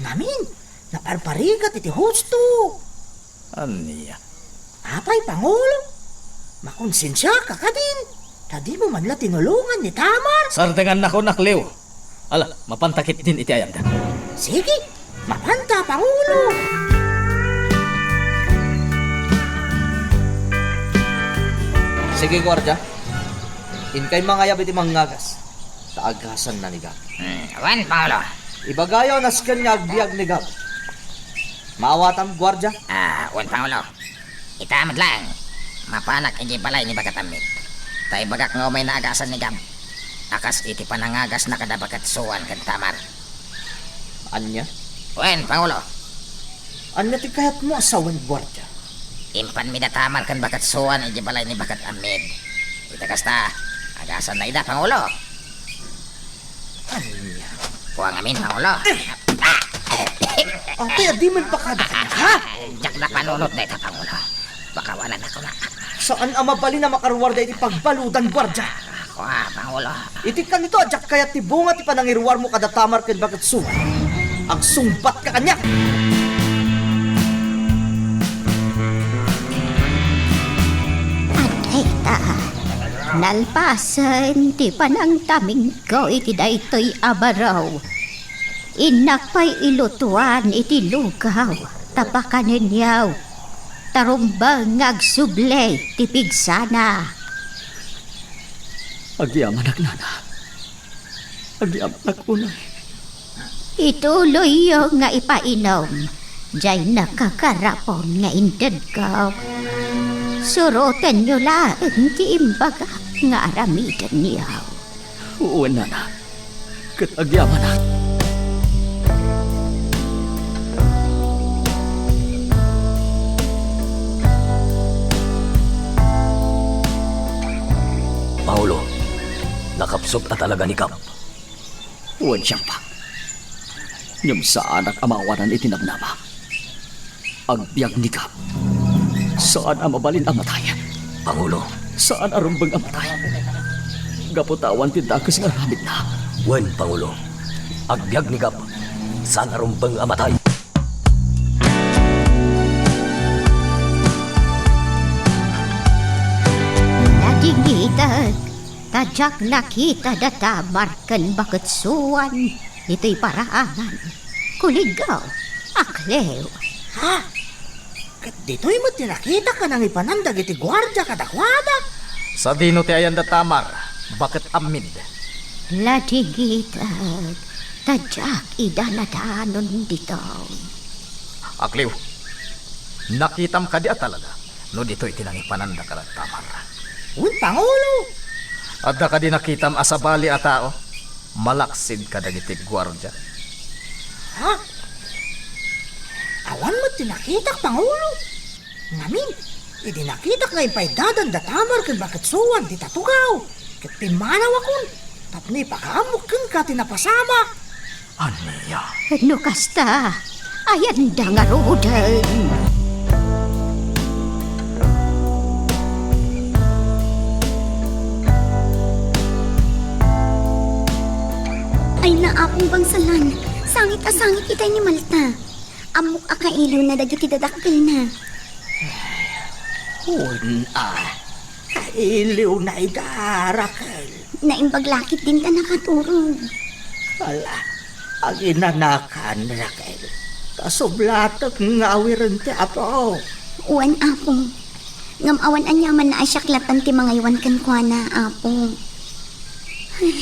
Namin, naparparigat iti husto. Anya? Apay, Pangulo. Makonsensya ka ka din. Tadi mo man la tinulungan ni Tamar. Sardengan na ko nakliw. Ala, mapantakit din iti ayam da. Sige, mapanta, Pangulo. Sige, gwardya. Inkay mga yab iti mangagas. Taagasan na ni Gab. Awan, Paolo. Ibagayaw nas kanya agbiag ni Gab. Maawatam, gwardya. Awan, Paolo. Itamad lang. Mapanak hindi balay ni bagat amid. Tay bagak nga may naagasan ni Gab. Akas iti panangagas na kadabagat suwan kan Tamar. Anya? Wen, Paolo. Anya ti kayat mo asawan, gwardya. Impan mi da Tamar kan bagat suwan hindi balay ni bagat amid. Ita kasta. Agasan na ida, Pangulo. Anya? Kuwang amin, Pangulo. Apay, di man pa kada ka, ha? Jak na panunod na ita, Pangulo. Bakawanan ako na. Saan ang mabali na makarwarda iti pagbaludan, gwardya? Ako Pangulo. Iti ka nito, adyak kaya ti bunga ti panangirwar mo kada Tamar ken bagat suwan. Ang sumbat ka kanya. Aday ta. Nalpasan ti panang taming ko iti daytoy abaraw. Inakpay ilutuan iti lugaw, tapakanin yaw. Tarumbang agsublay ti pigsana. Agyaman nana. Agyaman unay. Ituloy yo nga ipainom. Diyay nakakarapon nga indad ka. Surutan nyo lang ti imbaga nga aramidan niyaw. Oo, nana. Kat agyaman na. Paulo, nakapsot na talaga ni Kap. Huwag siyang pa. Nyam saan ang amawanan itinabnama. Agbyag ni Kap. Saan ang mabalin ang matay? Pangulo, saan arumbang ang matay? Gaputawan tindakas nga ramit na. Wen, Pangulo. Agbyag ni Kap. Saan arumbang ang matay? Nadingitan, tadyak nakita data markan bakit suwan. Ito'y paraanan. Kuligaw, aklew. Ha? Kat dito'y mo tinakita ka nang ipanandag iti gwardya kadakwada. Sa dino ti ayan da tamar, bakit amid? Ladigitan, tadyak idanadanon dito. Akliw, nakitam ka di talaga, no dito'y tinangipananda ka ng tamar. Un, Pangulo. Adda ka di nakitam asabali a tao, malaksid ka dagiti gwardya. Ha? Awan mo tinakitak, Pangulo. Ngamin, idinakitak nga ipay dadan datamar kag bakit suwan di tatugaw. Kat pimanaw akon. Tapno ipakamok kang ka tinapasama. Aniya? No kasta, ayan da nga rodan. Ay naapong bangsalan. Sangit a sangit itay ni Malta. Amok akailo na dagiti dadakkel na. Un, kailiw na idarakal. Naimbaglakit din ta nakaturog. Wala, ang inanakan, Raquel. Kasublatak nga awiran ti apo. Uwan apong. Ngam awan anyaman na asyaklatan ti mga iwan kan kwa na apong. Ay,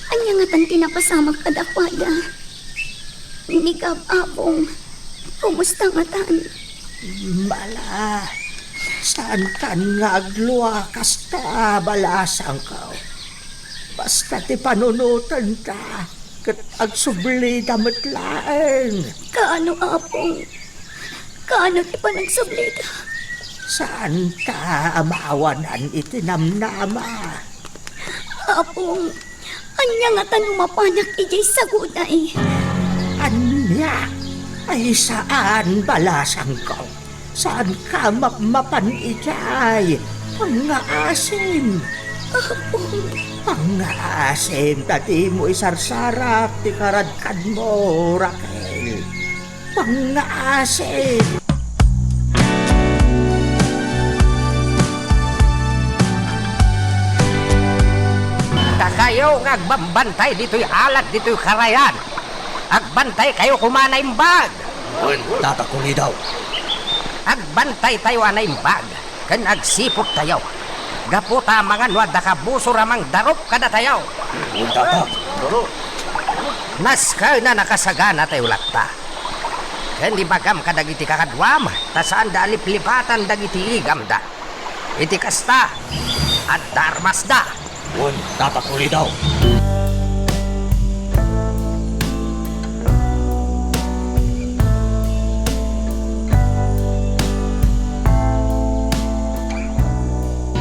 anya nga tan tinapasamak kadakwada. Nigab apong. Kumusta nga tan? Bala, saan ka nga agluwa kasta balasang ka? Basta ti panunutan ta, kat agsubli damat laeng. Kaano apong? Kaano ti pa nagsablita? Saan ta amawanan itinamnama? Apong, anya nga tan umapanak ijay sa gunay. Anya, ay saan balasang ka? Saan ka mapan ijay? Pangaasim. Pangaasim, tati mo isarsarap ti karadkad mo, Raquel. Pangaasim. Kayo nga agbambantay dito'y alat, dito'y karayan. Agbantay kayo kumana-imbag. Tatakuli daw. Agbantay tayo ana-imbag. Kan agsipot tayo. Gaputa mga nuad nakabuso ramang darop kada tayo. Naskay na nakasagana tayo lakta. Kan di bagam ka dagiti kakadwam. Tasaan da liplipatan dagiti igam da. Iti kasta. At darmas da. Tatakuli daw.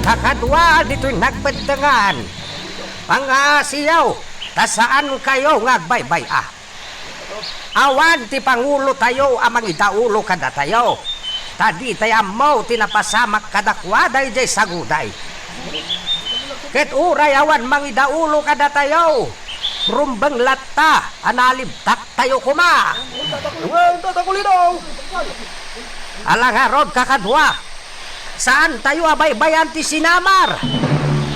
Kakadwa dito'y nagbadangan. Pangasiyaw, tasaan kayo ngagbaybay ah. Awan ti Pangulo tayo amang idaulo kada tayo. Tadi tayo mo tinapasamak kadakwaday jay saguday. Ket uray awan mang idaulo kada tayo. Rumbang latta, analibtak tayo kuma. Tatakuli daw. Alangarod kakadwa. Saan tayo abay-bayan ti sinamar?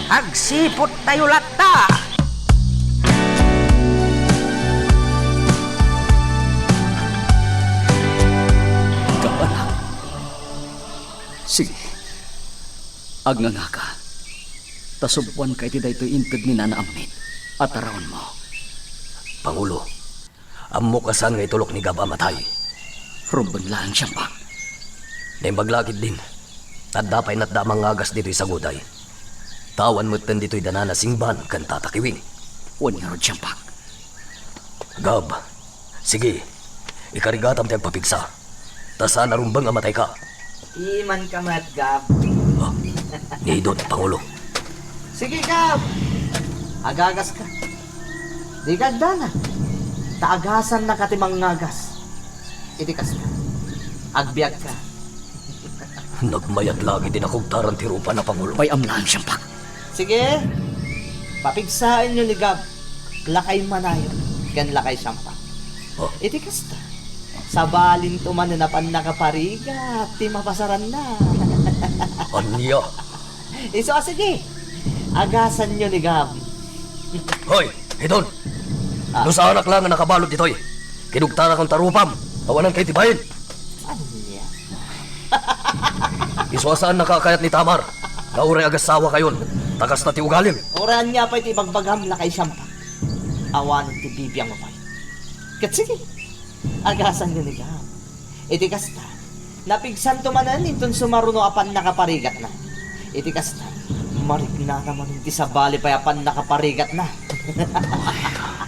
Agsipot tayo lata! Kapanak. Sige. Agnanga ka. Tasubwan kay ti daytoy inted ni Nana Ammit. At tarawan mo. Pangulo, ammo kasan nga itulok ni Gab amatay. Rumban lang siyang pa. Naimaglakid din. Tadapay na't damang ngagas dito'y sa guday. Tawan mo't tan dito'y danana singban kan tatakiwing. Huwag nga ron siyang pa. Gab, sige, ikarigatam tiyang papigsa. Tasa narumbang amatay ka. Iman ka mat, Gab. Ni doon, Pangulo. Sige, Gab. Agagas ka. Di ganda na. Taagasan na katimang ngagas. Itikas ka. Agbiag ka. Nagmayat lagi din akong tarantirupa na Pangulo. May amlaan siyang pa. Sige. Papigsain nyo ni Gab. Lakay manayo. Gan lakay sampa. Oh. Itikas ka. Sa balin tuman na napan nakaparigat. Di mapasaran na. Anya? Iso, sige. Agasan nyo ni Gab. Hoy, Hidon! No sa anak lang nga nakabalot dito'y. Kinugtara kong tarupam. Awanan kay tibayin. Ano niya? Iswasaan nakakayat ni Tamar. Nauray agasawa kayon. Takas na ti ugalim. Oran niya pa iti bagbagam lakay sampa. Awan ti bibiyang mapay. Kat sige. Agasan nyo ni Gab. Iti kasta. Napigsan tumanan intun sumaruno apan nakaparigat na. Iti kasta. Marik na naman ti sa bali payapan nakaparigat na.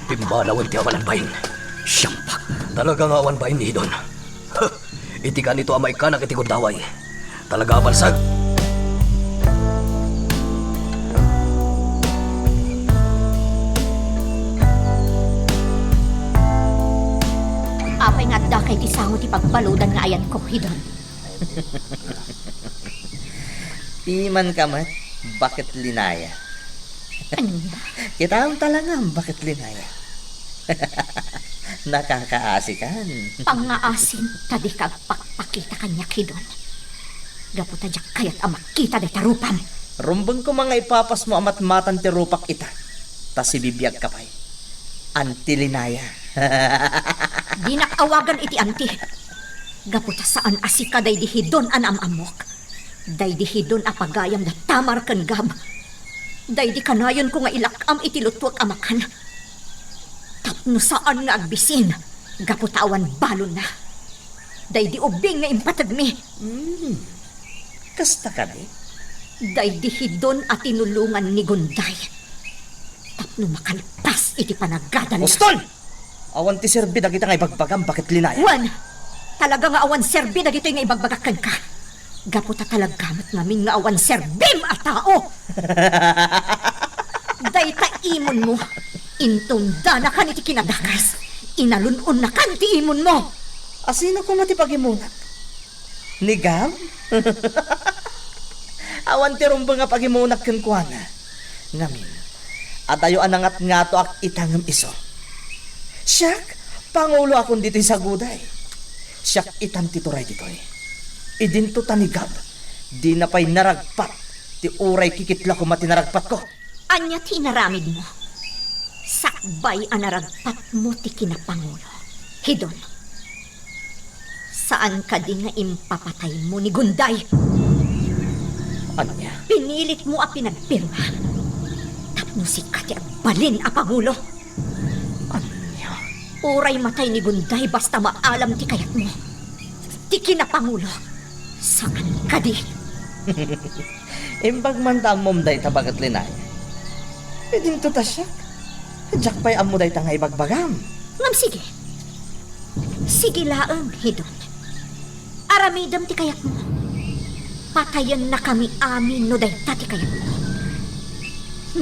Pimbalawan ti awanan bayin. Siyang pa. Talagang awan bayin ni Hidon. Iti ka nito amay ka nakitikod daway. Talaga balsag. Apay nga da kay tisango ti pagbaludan nga ayan ko, Hidon. Iman ka mat. Bakit linaya? Anya? Kita ang talagang bakit linaya. Nakakaasikan. Pangaasin, tadi kag pakpakita kanya, Hidon. Gaputa jak kayat amak kita day tarupam. Rumbang ko mga ipapas mo amat matan ti rupak ita. Tas ibibiyag ka pa'y. Antilinaya. Di nakawagan iti anti. Gaputa saan asika day di Hidon an amamok. Day di Hidon apagayam da Tamar ken Gab. Day di kanayon ko nga ilakam iti lutwak amakan. Tapno saan nga agbisin. Gaputawan balon na. Day di ubing nga impatag mi. Kasta ka di? Day di Hidon at tinulungan ni Gunday. Tapno makalpas iti panagadan na. Ostol! Awan ti serbi da kita nga ibagbagam bakit linaya. Juan! Talaga nga awan serbi na dito nga ibagbagakan ka. Gaputa talagamat namin nga awan serbim a tao. Dayta imon mo. Intunda na kan iti kinadakas. Inalunon na kan ti imon mo. Asino ko matipagimunak? Ni Gab? Awan ti rumbo nga pagimunak ken kuana. Ngamin. At ayo anangat nga to ak itangam iso. Siyak, pangulo akong dito'y sa guday. Siyak itan tituray dito'y. Idinto ta ni Gab. Di na pa'y naragpat. Ti uray kikitla ko matinaragpat ko. Anya tinaramid mo. Sakbay anaragpat mo ti kinapangulo. Hidon. Saan ka di nga impapatay mo ni Gunday? Anya? Pinilit mo a pinagpirma. Tapno si Kati agbalin a pangulo. Anya? Uray matay ni Gunday basta maalam ti kayat mo. Ti kinapangulo. Saan ka di? Imbag man ta mom day tabagat linay. Idinto ta siya. Diyak pa'y amo day ta nga ibagbagam. Ngam sige. Sige laang, Hidon. Aramidam ti kayat mo. Patayan na kami amin no day ti kayat mo.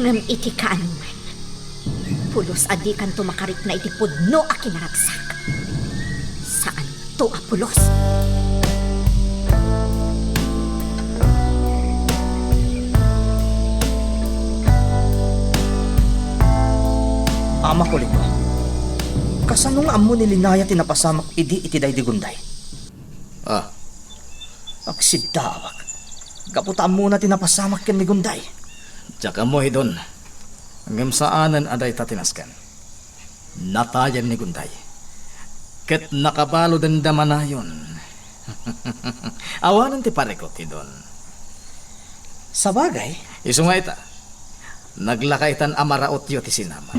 Ngam iti kaanuman. Pulos adi kan tumakarit na iti pudno a kinaragsak. Saan to a pulos? Ama ko lito. Kasanong amo ni Linaya tinapasamak idi iti day di Gunday. Aksidawak. Kaputaan mo na tinapasamak ken ni Gunday. Tsaka mo hidon. Hanggang saanan aday tatinaskan. Natayan ni Gunday. Ket nakabalo den damanayon. Awanan ti parekot hidon. Sa bagay, Isungay ta. Naglakaitan amaraot yo ti sinamar.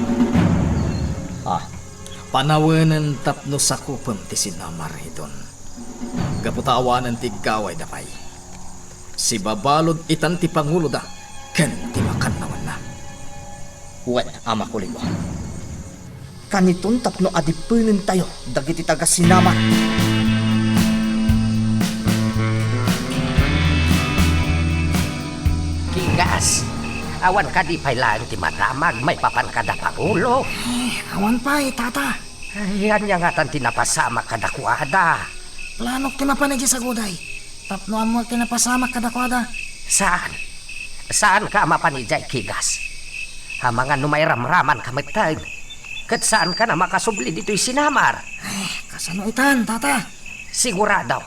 Panawanan tapno sakupem ti sinamar hidon. Kaputawanan ti gaway dapay. Si babalod itan ti pangulo da. Ken ti makanawan na. wen ama kuligo. Kaniton tapno adipunin tayo dagiti taga sinama. Kigas, awan ka di pailaan ti madamag, may papan kada pangulo. Awan pa tata. Yan yang atan tinapasama kada kuada. Planok ti mapanagi sa guday. Tapnoan mo tinapasama kadakwada. Saan? Saan ka mapanijay, Kigas? Hamangan numay ramraman kamitag. Kat saan ka na makasubli dito'y sinamar? Kasano itan, tata? Sigurado.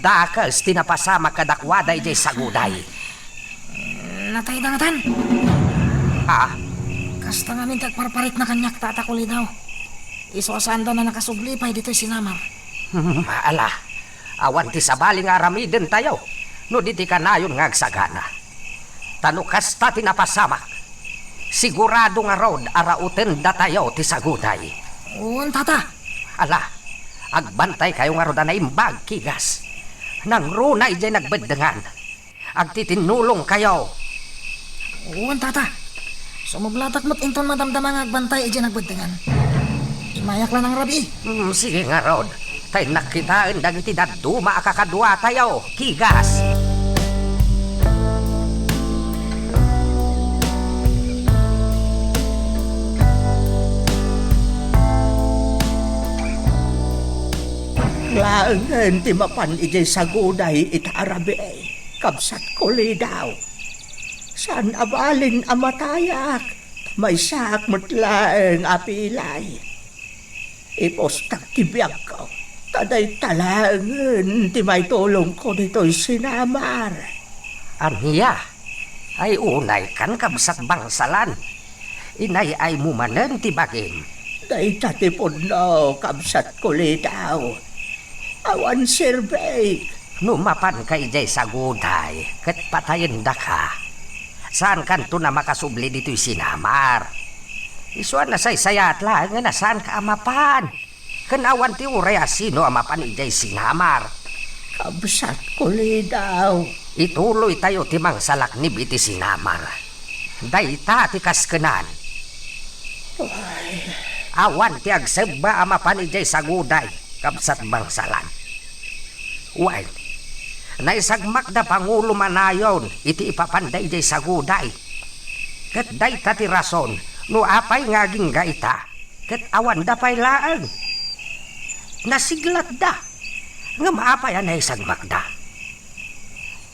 Dakas tinapasama kadakwaday jay saguday. Natay dangatan. Ah, Kasta nga mintag parparit na kanyak tata kuli daw. Isosanda na nakasubli pa dito'y sinamar. ala. Awan ti sabaling aramiden tayo. No di ti kanayon nga agsagana. Tanukas ta tinapasamak. Sigurado nga rod arauten da tayo ti saguday. Uwan, tata. Ala, agbantay kayo nga roda na imbag, Kigas. Nang runay dyan nagbedengan. Agtitinulong kayo. Uwan, tata. Sumublatak mo't inton madamdamang agbantay ijin nagbedengan. Imayak lang ng rabi. Sige nga rod. Tay nakitaan dagiti daduma kakadwa tayo, Kigas. Laangan ti mapan ijay saguday itaarabi kabsat kuli daw. San abalin amatayak, may sak mutlaeng apilay. Ipostak tibiyag ko, taday talangan ti may tulong ko dito'y sinamar. Aniya, ay unay kan kabsat bangsalan. Inay ay mumanan ti bagim. Day tatipod no, kabsat kuli daw. Awan sirbay. Numapan kay jay saguday, kat patayin da ka. Saan kanto na makasubli dito'y sinamar? Isuan na saysayat lang nga na saan ka amapan. Kanawan ti uray asino amapan ijay sinamar. Kabsat kuli daw. Ituloy tayo timang salaknib iti sinamar. Dayta ti kaskenan. Awan ti agseba amapan ijay saguday. Kabsat bangsalan. Uwan, naisagmak da Pangulo manayon, iti ipapanday jay saguday. Kat day tati rason, no apay ngaging gaita, kat awan da pay laang. Nasiglat da, nga maapay anay sagmak da.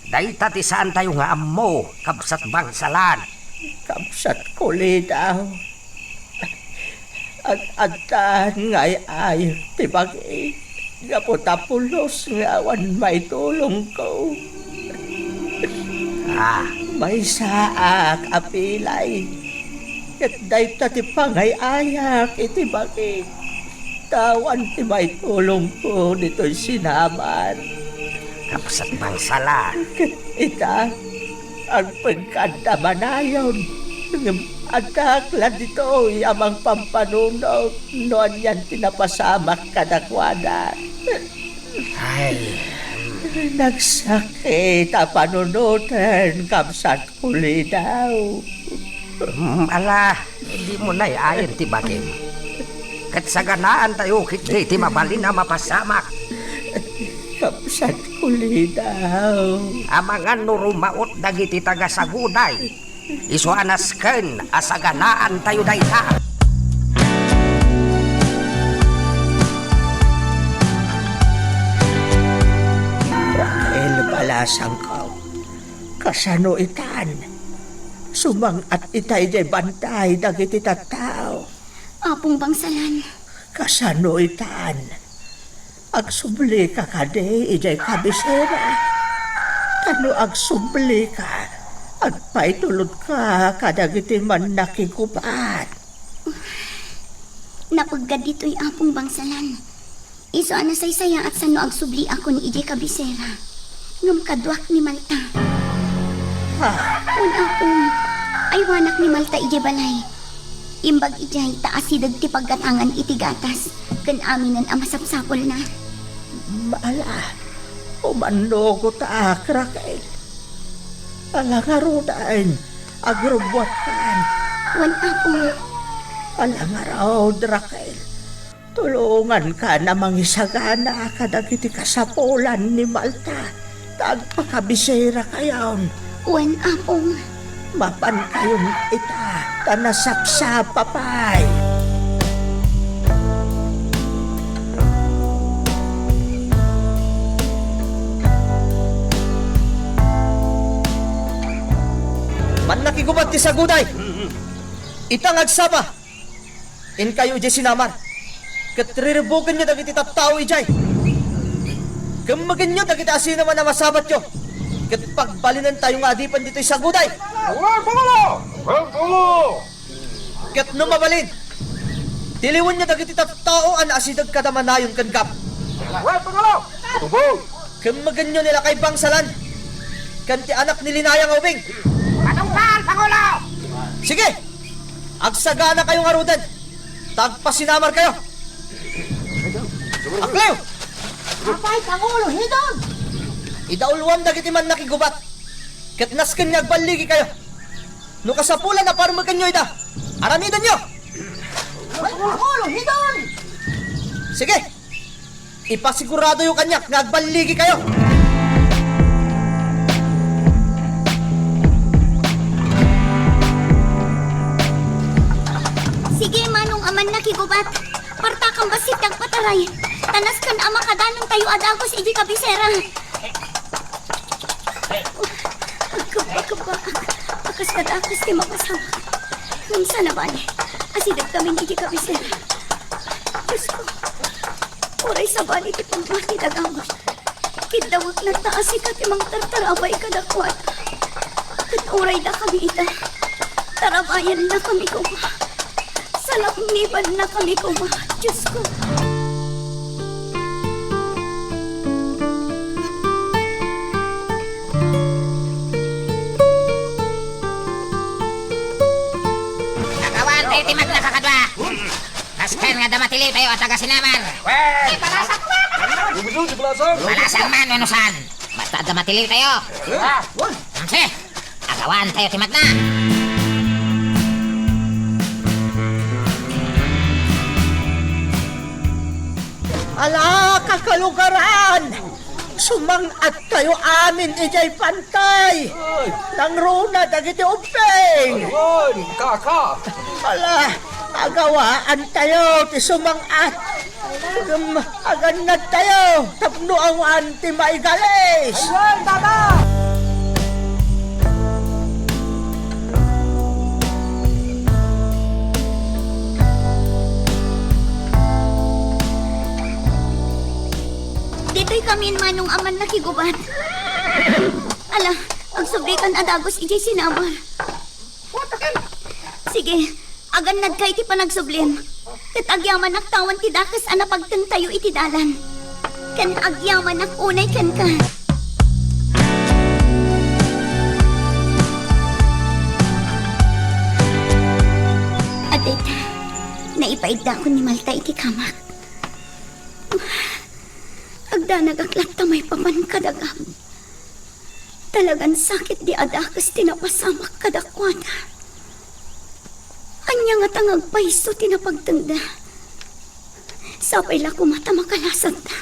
Day tati saan tayo nga ammo, kabsat bangsalan. Kabsat kuli daw. Agtan ngay ay tibagi nga putapulos nga awan may tulong ko. May saak apilay. Kat day ti pangay ayak itibagi. Tawan ti may tulong ko dito'y sinamar. Kabsat bangsalan. Ita ang pagkandamanayon. Adaklan dito amang pampanunog noon yan tinapasamak kadakwada. Ay, nagsakit a panunutan kabsat kuli daw. Ala, hindi mo na iayon ti bagim. Kat saganaan tayo kiti ti mabalin na mapasamak. Kabsat kuli daw. Amangan no rumaot dagiti taga saguday. Isuanasken asaganaan tayo dayta. Raquel balasang ko. Kasano itan? Sumang at itay jay bantay dagiti tattao. Apong bangsalan. Kasano itan? Agsubli ka kade ijay kabisera. Kano agsubli ka? At paitulod ka kadagiti man nakigubat. Napagad dito'y apong bangsalan. Iso ana saysaya at sano agsubli ako ni Ije Kabisera. Ngam kadwak ni Malta. Un akong ay wanak ni Malta Ije Balay. Imbag ijay taasidag ti paggatangan iti gatas. Kan aminan ang masapsapol na. Mala, umano ko ta akrakay. Alangarudan, agrubwat kan. Wan akong Alangaraw, Drakel. Tulungan ka na mangisagana kadagiti kasapulan ni Malta. Tagpakabisera kayon. wan akong Mapan kayong ita, tanasapsapapay. Man nakigubat ti saguday. Itang agsama. In kayo ijay sinamar. Kat riribugan nyo dagiti tattao ijay. Kamagan nyo dagiti asino man na masabat nyo. Kat pagbalinan tayong adipan dito'y saguday. Kat numabalin. Tiliwan nyo dagiti tattao an asidag kadamanayon kan kap. Kamagan nyo nila kay bangsalan. Kanti anak ni Linayang Ubing. Patungkan, Pangulo! Sige! Agsagana kayong arudan! Tagpasinamar kayo! Aklew! Apay, Pangulo, hidon! Idaulwan dagiti man nakigubat! Katnaskan niya agbaligi kayo! No kasapulan na parumagan nyo ida! Aramidan nyo! Pangulo, hidon! Sige! Ipasigurado yung kanyak nga agbaligi kayo! sige manong aman nakigubat. Parta kang basit kang pataray. Tanas kan ama kadanang tayo adagos Ije Kabisera. Agkaba. Akas kadakos ti mapasama. Nung sana ba ni? Asidag kami ni Ije Kabisera. Diyos ko. Oray sa bali ti pangmaki dagamos. Kidawag na taas ikat imang tartarabay kadakwat. Kat oray na kami ita. Tarabayan na kami kuma. Salakniban na kami kuma. Diyos ko. Nagawan tayo timag na kakadwa. Kaskan nga damatili tayo at tagasinamar. Palasang man, Wenusan. Basta damatili tayo. Sige, agawan tayo timag na. Ala, kakalugaran! Sumangat kayo amin ijay pantay! Nang runa dagiti upeng! Ala, agawaan tayo ti sumangat! Aganad tayo! Tapno ang anti maigalis! Dito'y kami manong aman nakigubat. Ala, ang subrikan adagos ijay sinamar. Sige, aganad kay ti panagsublim. Kat agyaman naktawan ti dakas ana pagtentayo iti dalan. Kan agyaman nakunay kan ka. Adet, naipaigda ko ni Malta iti kamak. Agda nagaklak tamay paman kadagam. Talagang sakit di adakas tinapasamak kadakwada. Anya nga tangag paiso tinapagtanda. Sabay la kumata makalasad na.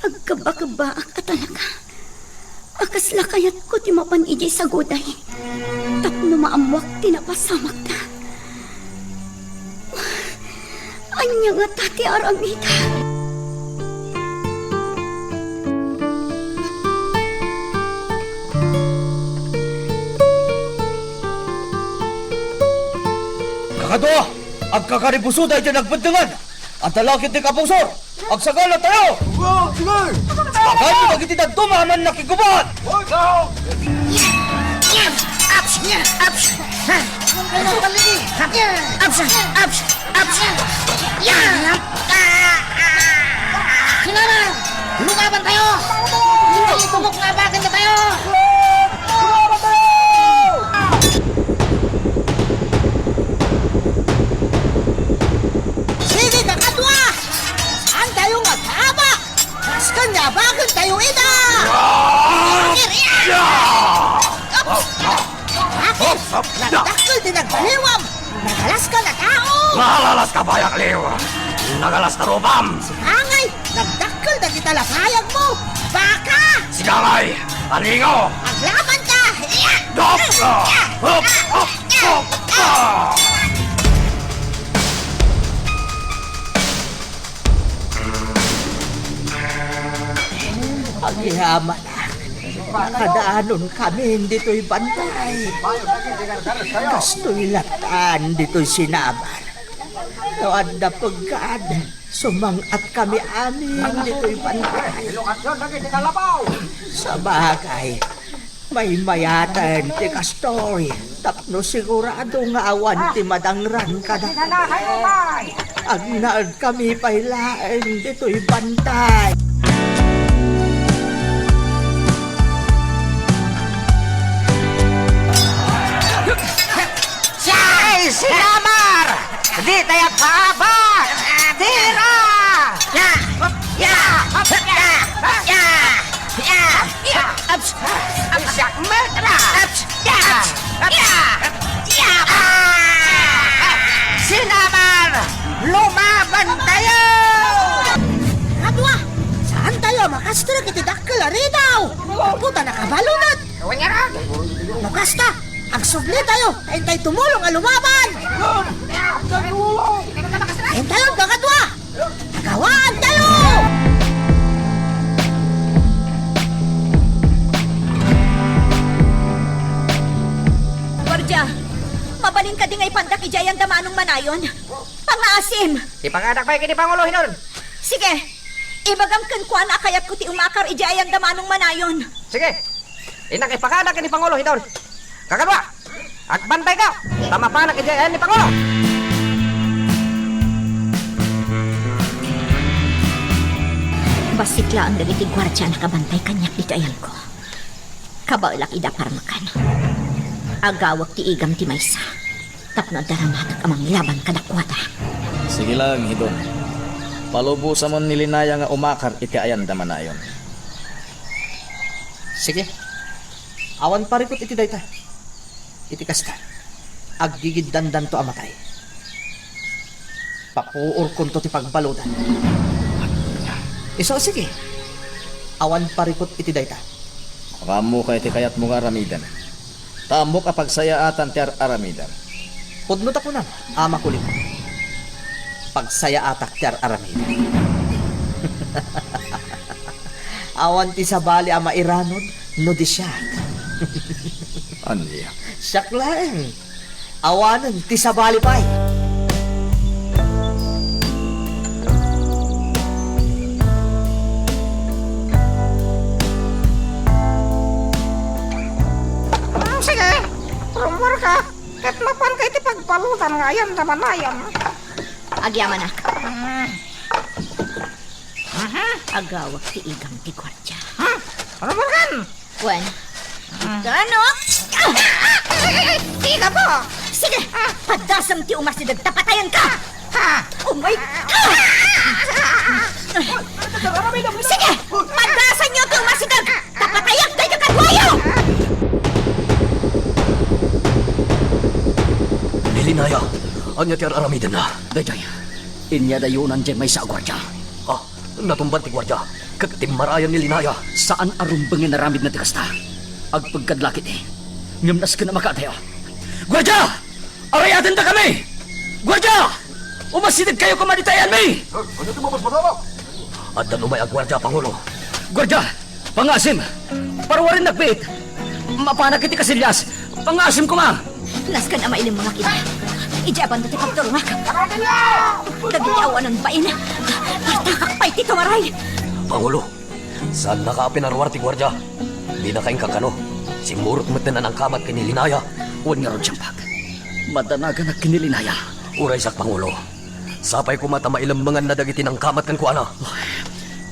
Agkaba-kaba ka talaga. Akas lakayat ko ti mapan ijay sa goday. Tapno maamwak tinapasamak na. Anya nga tati aramita. Kakadwa! Agkakaribuso dahil dyan nagbandangan! Ang talakit ni Kapungsor! Agsagala tayo! Sige! Agad mo magitidag tumaman nakigubat! Sinama! Lumaban tayo! Itubok na bakit na tayo! Sige, kakadwa! Saan tayo magkaba? Mas kanya, bakit tayo ina? Bakit? Nagdakil din nagbaliwam! Nagalas ka na tao! Mahalalas ka bayak liw! Nagalas na robam! Angay! Nagdakil na kita lapayag mo! Baka! Sigangay! Alingo! Maglaban ka! Iya! Dop! Hop! Hop! Hop! Ang yaman na. Nakadaanon kami dito'y bantay. Kasto'y latan dito'y sinaban. Noad na pagkaan, sumangat kami amin dito'y bantay. Sa bagay, may mayatan ti kastoy. Tapno sigurado nga awan ti madangran ka na. Agnaad kami pailain dito'y bantay. Siya'y sinamar! Di tayo paabak! Tira! Ya! Ya! Ya! Ya! Ya! Ya! Amsak metra! Ya! Ya! Ya! Sinamar! Lumaban tayo! Kadwa! Saan tayo makastra kitidakkel arinaw? Puta nakabalunod! Gawin niya ron! Makasta! Ang subli tayo! Kain tayo tumulong ang lumaban! Kain tayo ang kakadwa! Nagawaan tayo! Gwardiya, mabalin ka di ngay pandak ijayan damanong manayon. Pangasim! Ipangadak ba kini Pangulo hinon? Sige, ibagam kuan akayat ko ti umakar ijayan damanong manayon. Sige! Inak ipangadak ni Pangulo hinon! Kakadwa! At bantay ka! Tama pa nakijayan ni Pangulo! Basikla ang dagiti gwardiya nakabantay kanyak dito ayan ko. Kabaulak ida parmakan. Agawak ti igam ti maysa. Tapno daramatak amang laban kadakwata. Sige lang, Hidon. Palubusan mo nilinaya nga umakar iti ayan damanayon. Sige. Awan parikot iti dayta. Iti kasta. Aggigid dandan to amatay. Papuor kon to ti pagbaludan. Iso sige. Awan parikot iti dayta. Kamu kay iti kayat mo nga aramidan. Tamok a pagsayaatan ti aramidan. Pudno ta kunan, ama kulit. Pagsaya atak ti aramidan. Awan ti sabali ama iranod, no di siya. Anya? Siyak lang. Awanan ti sabali pa'y. Sige! Rumor ka! Kat mapan kay ti pagpalutan nga yan sa manayan. Agyaman na. Agawak ti igam ti gwardiya. Rumor kan! Wen, ano? Tika po! Sige, padasam ti umasidag tapatayan ka! Oh my God! Sige, padasan niyo ti umasidag tapatayan tayo kadwayo! Nilinaya, anya ti aramidan na. Dayjay, inya dayunan dyan may sa gwardiya. Ah, natumban ti gwardiya. Kagtimarayan nilinaya. Saan arumbangin naramid na ti kasta? Agpagkadlakit eh. Ngamnas ka na makataya. Gwardiya! Arayatin ta kami! Gwardiya! Umasidag kayo kumaditayan mi! At umay ang gwardiya, Pangulo. Gwardiya! Pangasim! Parwarin nagpit! Mapanak iti kasilyas! Pangasim ko ma! Las ka na mailim mga kita. Ijaban na ti pagturmak. Dagiti awanan bain. Takakpay ti tumaray. Pangulo, saan nakapinarwar ti gwardiya? Di na kaing kakano. Simurot mo tanan ang kamat kay nilinaya. Huwag nga ron siyambag. Madanagan na kinilinaya. Uray sak Pangulo. Sapay ko mata mailambangan na dagiti ng kamat kan kuana.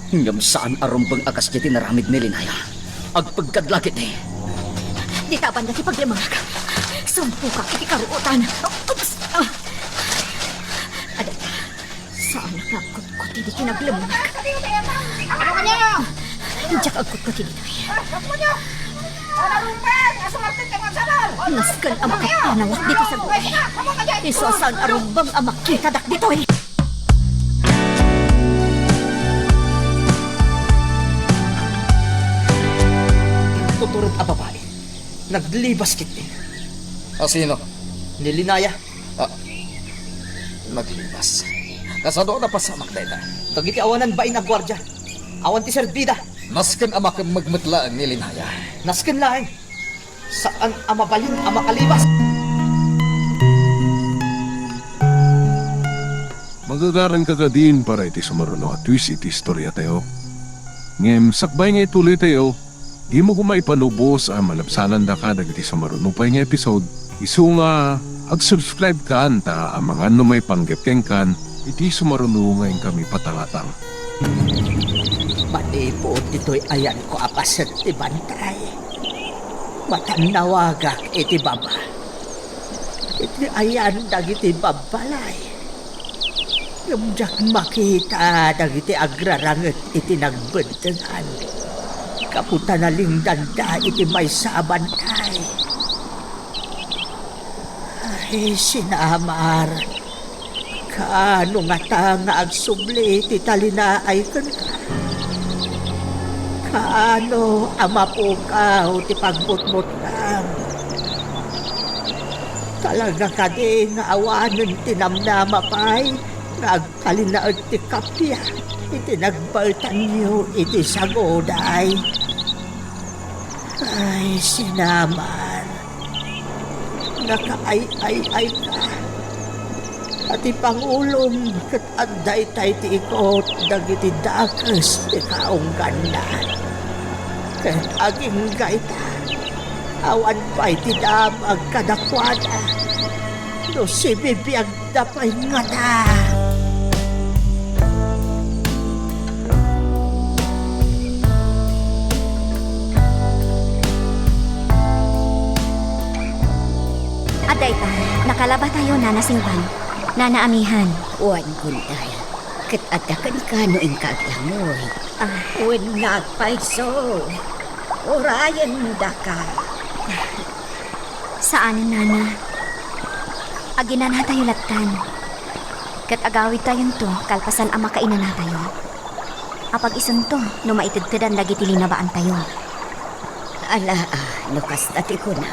Ngam saan arumbang akas di tinaramid nilinaya. Agpagkadlakit ni. Di taban na si paglimangag. Sampu ka ikikaruutan. Oops! Aday ka. Saan nakakot-kot hindi kinaglimangag? Ano ka niyo? Hindi ka agkot-kot hindi tayo. Ano rumbang? Asumartin ka mga sabal! Naskan ang makapanawak dito sa gulay. Iso saan arumbang ang makitadak dito eh. Tuturog a babae. Naglibas kiti. Sino? Nilinaya. Naglibas. Kasado na pasamak na ita. Dagiti awanan ba inagwardya? Awan ti serbida. Nasken ama kang magmatlaan ni Linaya. Nasken laeng. Saan ang mabalin ang makalibas? Magagaran ka din para iti sumaruno at twist iti istorya tayo. Ngem, sakbay nga ituloy tayo. Di mo kumay panubos ang malapsanan da ka dagiti sumaruno pa nga episode. Isu nga, ag-subscribe ka anta ang mga may panggapkeng kan iti sumaruno ngayon kami patangatang. Manipod ito'y ayan ko apaset ti bantay. Matanawagak iti baba. Iti ayan dagiti babalay. Lumjak makita dagiti agraranget iti nagbentengan. Kaputa na danda iti may sabantay. Ay, sinamar. Kaano nga tanga agsubli iti talinaay kan ka. Kaano amapukaw ti pagbutbut lang. Talaga ka din nga awanan tinamnama pa'y nagkalinaag ti kapya. Iti nagbaltan niyo iti sagoday. Ay, sinaman. Nakaay-ay-ay ka. Ati Pangulong kat aday tay ti ikot dagiti dakas ti kaunggan na. Kat aging gaita, awan pa'y ti damag kadakwada. No si bibiyag da pa'y ngata. Aday ka. Nakalaba tayo na nasingban. Nanaamihan. Uwan gunday. Kat adakan ka no ing kaglamoy. Uwan nagpaiso. Urayan da ka. Saan, Nana? Aginan na tayo latan. Kat agawid tayo to, kalpasan ang makainan na tayo. Apag isunto, no maitidtidan lagi tilinabaan tayo. Ala, nukas dati ko na.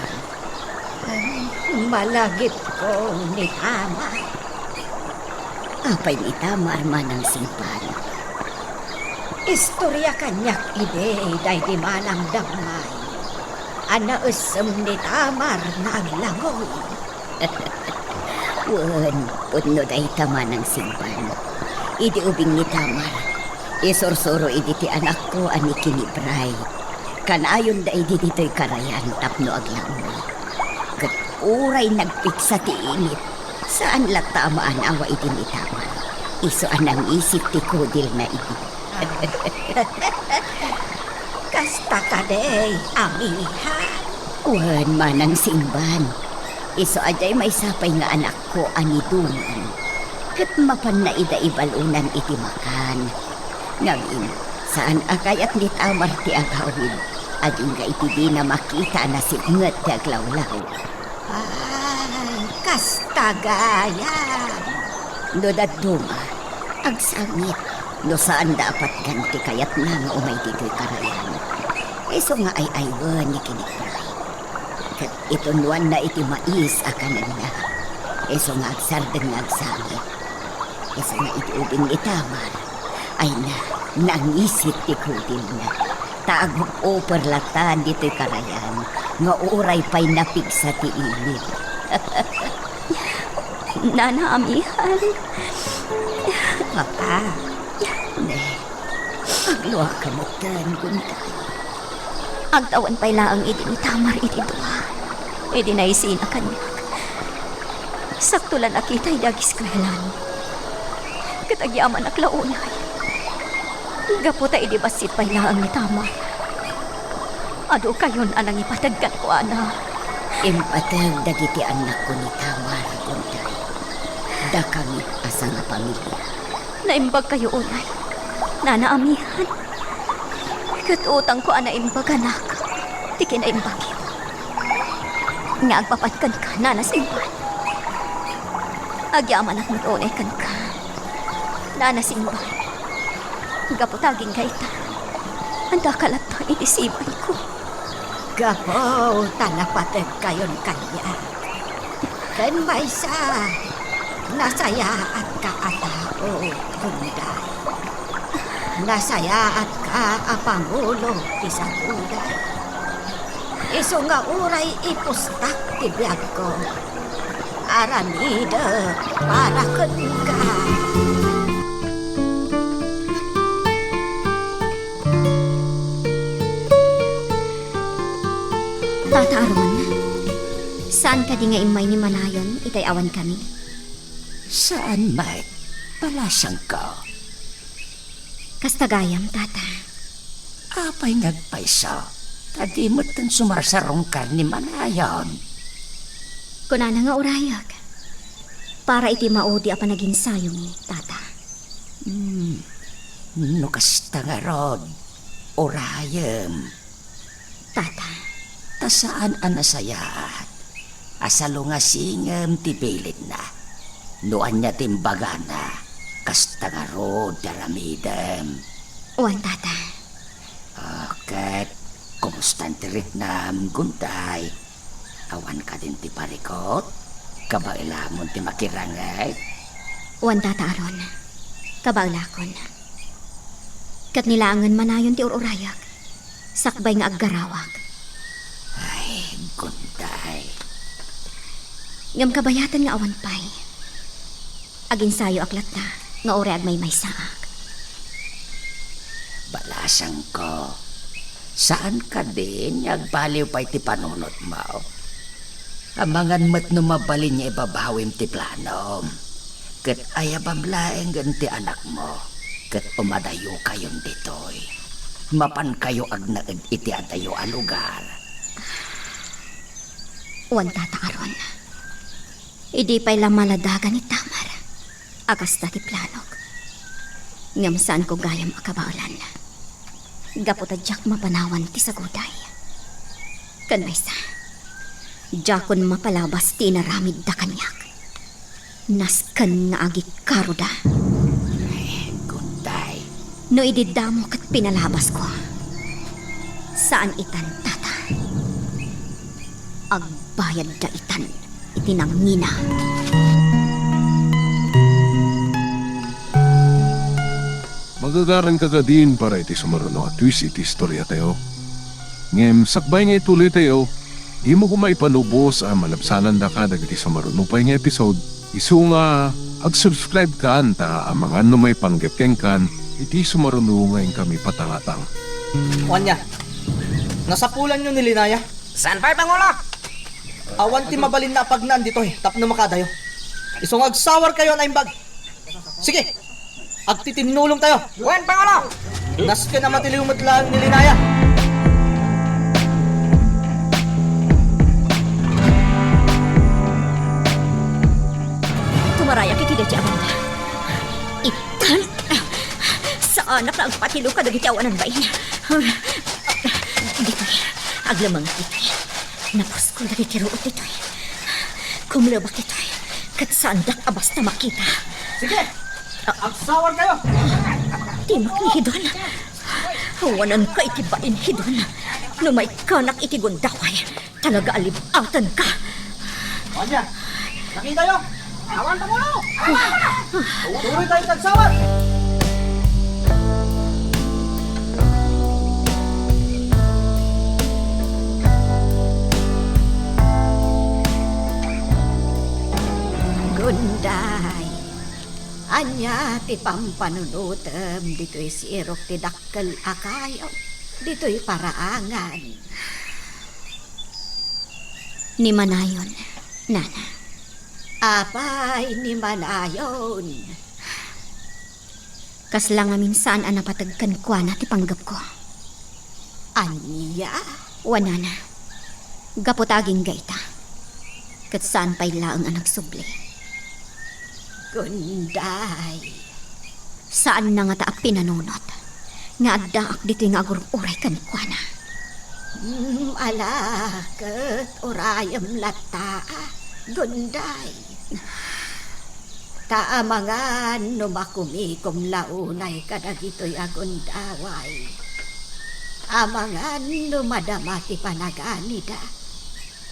Malagip ko ni Tama. Apay ni Tama armanang simpan. Istorya kanyak ide, day di manang damay. Ana usem ni Tamar naglangoy. Wan, punno day Tama ng simpan. Idi ubing ni Tamar. Isorsoro idi ti anak ko ani kinibray. Kanayon da idi dito'y karayan tapno aglangoy. Kat uray nagpiksa ti init. Saan latamaan awa iti ni Tamar. Iso anang isip ti kudil na iti. Kasta ka day, amihan. Wan manang simban. Iso ajay may sapay nga anak ko ani dungan. Kat mapan na ida ibalunan iti makan. Ngagin, saan akayat ni Tamar ti agawid. Aging ga iti di na makita na singet ti aglawlaw. Ay, kasta gayan. No daduma, agsangit. No saan dapat ganti kayat na nga umay dito'y karayan. Iso nga ay aywan ni kinipray. Kat itunuan na iti mais akanan na. Iso nga agsarden nga agsangit. Iso nga iti ubing ni Tamar. Ay na, nangisit ti kudil na. Taagok operlatan dito'y karayan. Nga uray pa'y napigsa ti ilit. Nanaamihan. Papa, ne, agluwa ka mo tan, gunday. Agtawan pa'y laang iti ni Tamar iti duha. E di naisina kanya. Sakto lang nakita'y dagis kwelan. Katagyaman aklaunay. Gaputa di basit pa'y laang ni tama. Ado kayon anang ipatagkan ko, ana. Impatag dagiti anak ko ni Tamar kunday. Da kami asa nga pamilya. Naimbag kayo unay. Nanaamihan. Katutang ko ana imbag anak. Di kinaimbagin. Nga agpapatkan ka, nanasimban. Agyaman ak matunay kan ka. Nanasimban. Gaputaging kaita. Anda kalata itisibay ko. Gapo, talapatag kayon kanya. Kan maysa, nasaya at kaatao kunday. Nasaya at kaapangulo ti saguday. Iso nga uray ipustak ti biyag ko. Aramida para ka. Tata Aron, saan ka di nga imay ni Manayon? Itay awan kami. Saan, Mike? Palasang ka. Kastagayam, tata. Apay ngagpaysa. Tadi mo tan sumarsarong ka ni Manayon. Kunana nga urayag. Para iti maudi apa naging sayong ni tata. Nukasta nga rod. Orayam. Tata, Tasaan ang nasayaat. Asalo nga singam tipilit na. Noan niya timbagana. Kasta nga rod daramidam. uwan tata. Ket, kumustan tirik nam guntay. Awan ka din ti parikot. Kabailamon ti makirangay. Uwan tata Aron. Kabaglakon. Kat nilangan Manayon ti ururayag. Sakbay nga aggarawag. Ay, guntay. Ngam kabayatan nga awan pay. Agin sayo aklat na. Nga ureag may saak. Balasang ko. Saan ka din? Nagbaliw pa iti panunot mo. Amangan mat no mabalin niya ibabawim ti planom. Kat ayabam laeng ganti anak mo. Kat umadayo kayon ditoy. Mapan kayo agnaed iti adayo a lugar. Uwan tata Aron. Idi pa'y lamaladagan ni Tamar. Akas dati planog. Ngam saan ko gayam akabaulan. Gaputadyak mapanawan ti saguday. Kan maysa. Jakon mapalabas ti naramid da kanyak. Naskan nga agi karuda. Ay, guntay. No ididamo kat pinalabas ko. Saan itan tata? Agbayad da itan itinangina. Magagaran ka ka din para iti sumaruno at twist iti istorya tayo. Ngem, sakbay nga ituloy tayo, di mo kumay panubos ang malabsanan da ka dagiti sumaruno pa nga episode. Isu nga, ag-subscribe ka anta ang mga numay panggepkeng kan, iti sumaruno ngayon kami patangatang. Wanya, nasapulan nyo ni Linaya. Saan pa'y Pangulo? Awan ti mabalin na pagnan dito tapno makadayo. Isong agsawar kayo na imbag. Sige, agtitinulong tayo. Wen Pangulo! Nas ka na matiliw matlaan ni Linaya. Tumaraya kiti da Amanda. Itan! Sa anak na agpatilo ka dagiti awanan ba inya? Dito'y, aglamang ito'y. Napos ko dagiti ruot ito'y. Kumulabak ito'y. Kat sandak abas na makita. Sige, agsawar kayo. Timak ni Hidon. Hawanan ka itibain Hidon. Numay kanak iti gundaway. Talaga alibatan ka. Wanya, nakita nyo? Awan Pangulo! Tuloy tayo tagsawar. Gunday. Anya ti pampanunutem dito'y sirok ti dakkel akayo. Dito'y paraangan. Ni Manayon, Nana. Apay ni Manayon. Kasla nga minsan ang napatagkan kwa na ti panggap ko. Anya? Wanana. Gaputaging gaita. Kat saan pa'y laang ang nagsubli. Gunday. Saan na nga taap pinanunot. Nga addaak dito nga agur-uray kanikwana. Alakat orayam lata. Gunday. Taamangan numakumikom launay kadagito'y agundaway. Amangan numadamati panaganida.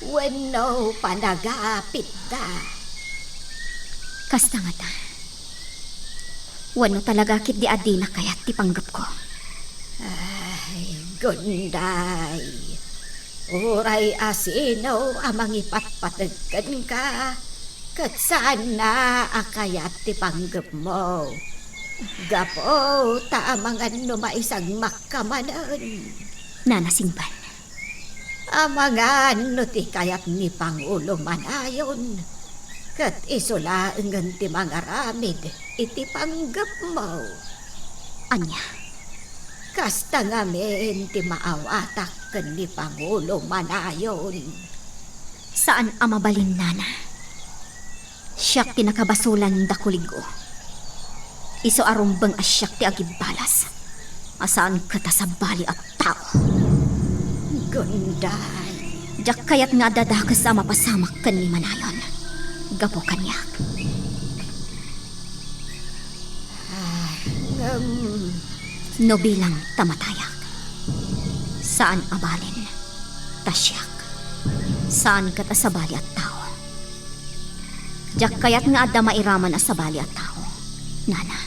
Wenno panagapit da. Kasta nga ta. Wano talaga kit di adi na kayat ti panggap ko. Ay, Gunday. Uray asino amang ipatpatagkan ka. Kat saan na akayat ti panggap mo. Gapo, taamangan numaisang makamanan. Nanasingban. Amangan no ti kayat ni Pangulo Manayon. Kat isulaangan ti mga ramid iti panggap mo. Anya. Kasta ngamin ti maawatak ken ni Pangulo Manayon. Saan ang mabalin, Nana? Siyak tinakabasulan da kuligo. Iso arumbang asyak ti agibalas. Asaan kata sa bali at tao. Gunday. Jak kayat nga dadakas sa mapasamak kan ni Manayon. Gapo kanyak. No bilang tamatayak. Saan abalin? Tasyak. Saan kata sa bali at tao. Jak kayat nga adda mairaman a sa bali at tao. Nana.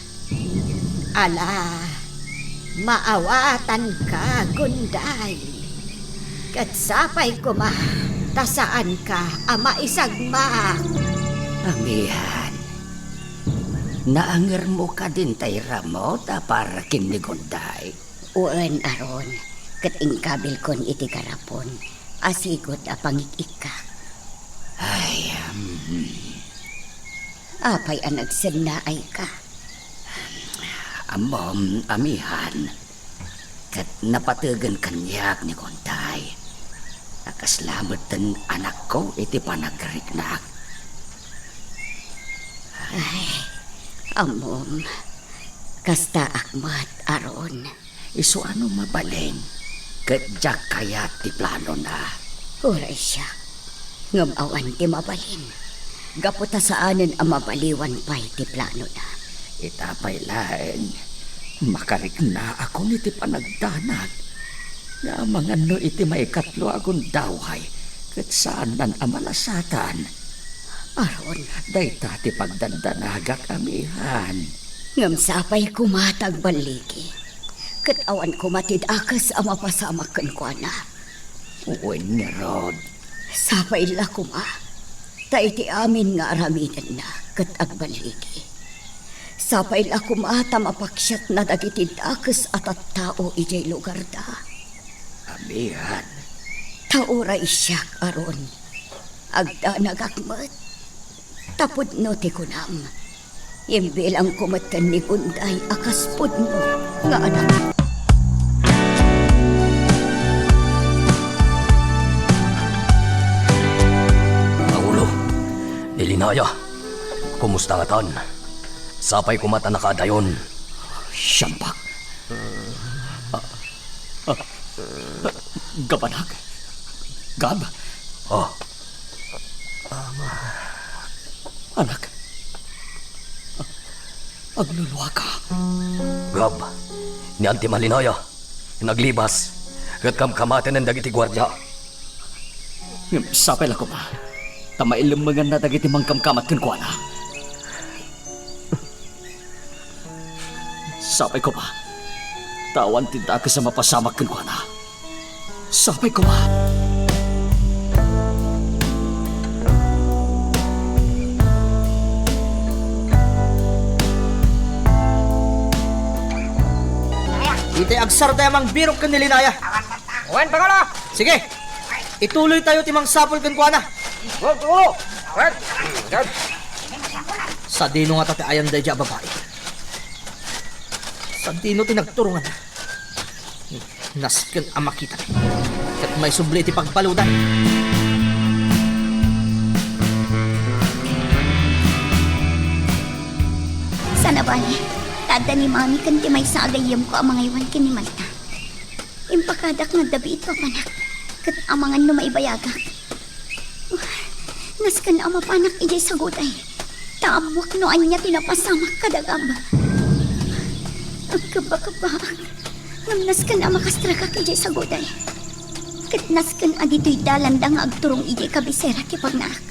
Ala, maawatan ka, Gunday. Kat sapay ko ma, tasaan ka, ama isagma. Amihan. Naanger mo ka din tay ramo ta para kinigunday. Uan aron, kat ingkabil kon iti karapon, asigot a pangikika. Ay, Apay ang nagsannaay ka. amom, amihan. Kat napatugan kanyak ni Gunday. Nakaslamat den anak ko iti panagriknak. Amom, kasta akmat aron. Isu ano mabaleng. Kat jak kayat ti plano na. Huray siya, ngamawan ti mabalin. Gaputa saanin ang mabaliwan pa'y ti plano na. Itapay lain. Makarik na ako niti panagdanag. Nga mga no iti maikatlo akong daway. Kat saan nan amalasatan. Aron, Dayta ti pagdandanagak amihan. ngamsapay kumatag baliki. Katawan kumatid akas ang mapasamak kan kwa na. Uwin ni Rod. Sapay la kuma. Ta iti amin nga araminan na katag baliki. Sapay la kuma ta mapaksyat na dagitid akas at tao ijay lugar da. Amihan. Tauray siyak aron. Agda nagakmat. Tapod no ti kunam. Imbilang kumatan ni Gunday akas pod mo nga anak. Pangulo, nilinaya. Kumusta nga tan? Sapay kumata nakadayon. Siyampak. Gabanag. Gab. Oh, Anak. Agluluwa ka. Gab, ni Auntie Malinaya, naglibas, kat kamkamatin ng dagiti gwardya. Sapay la ko pa. Tamailumangan na dagiti mangkamkamat kenkwana. Sapay ko pa. Tawan tinta ka sa mapasamak kenkwana. Sapay ko pa. Iti agsar tayo mang birok ka nilinaya. Uwan, Pangulo! Sige, Ituloy tayo timang sapol kan kuana. Sa dino nga tate ayan day dya babae. Sa dino tinagturungan. Nasken ang makita. Kat may subli ti pagbaludan. Sana bali, tada ni mami kan ti may sagayam ko ang mga iwan kin ni Malta. Impakadak nga dabi ito panak, kat amangan no maibayagak. Naskan ang mapanak ijay saguday, taamwak no anya tinapasamak kadagab. Ang kabakabak, ngam naskan ang makastragak ijay saguday. Kat naskan adito'y dalandang agturong ijay kabisera kipagnaak.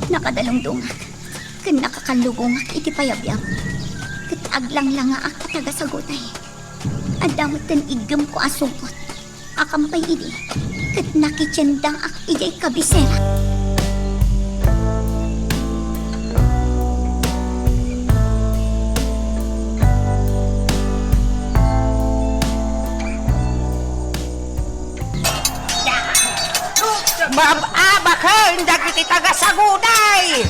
Nakadalong dungak. Kan nakakalugongak iti payabyab. Kat aglang-langa ak taga sagutay. Adamot kan igam ko asungkot. Akampay idi. Kat nakitsendang ak ijay kabisera. Mababakan dagiti taga saguday.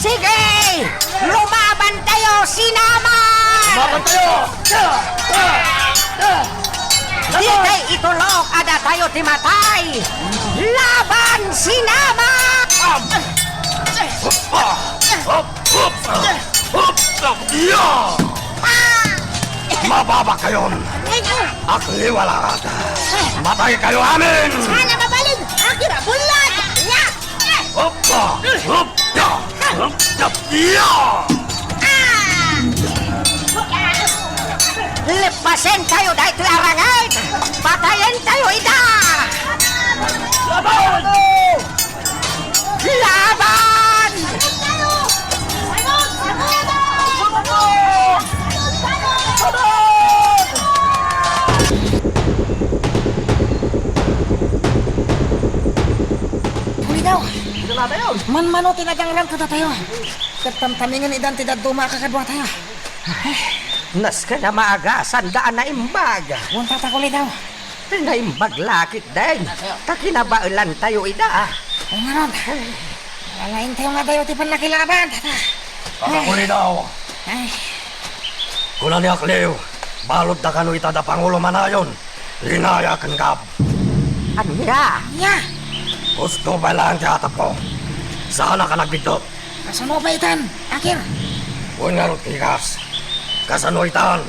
Sige! Lumaban tayo, sinaman! Lumaban tayo! Di kay itulog, ada tayo timatay! Laban, sinaman! Mababa kayon! At liwala ka! Matay kayo amin! Sana mabaling! Akira, bulan! Ya! Hoppa! Hoppa! Hoppa! Ya! Lepasin tayo dahil larangan! Patayin tayo, ida! Laban! Laban! Huli daw. Man-mano tinadanglan ka tayo. Katamtamingan idan tidak dumakakadwa tayo. Nas ka na maagasan daan na imbag. Huwag tatakuli daw. Naimbag lakit din. Kakinabailan tayo, ida. O nga ron. Lalain tayo nga tayo tipan nakilaban. Kakakuli daw! Ay, Kuna ni Akliw, balod na kanu itada Pangulo Manayon. Linaya kan kap. Anya? ya. Gusto ba lang tiyatap ko? Sana ka nagbidot. Kasano ba itan? Akir. Huwag nga tigas. Kasanoitan.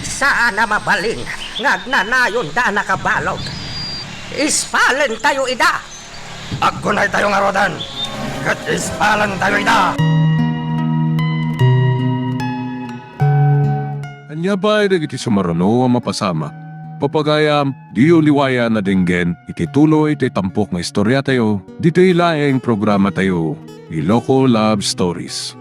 Saan na mabaling? Ngagnanayon da nakabalog. Ispalin tayo, ida. Aggunay tayo nga rodan. Kat ispalan tayo ida. Anya ba ay iti sumarano ang mapasama? Papagayam, di uliwaya na dinggen, iti tuloy iti tampok nga istorya tayo, dito ilaing programa tayo, Iloko Love Stories.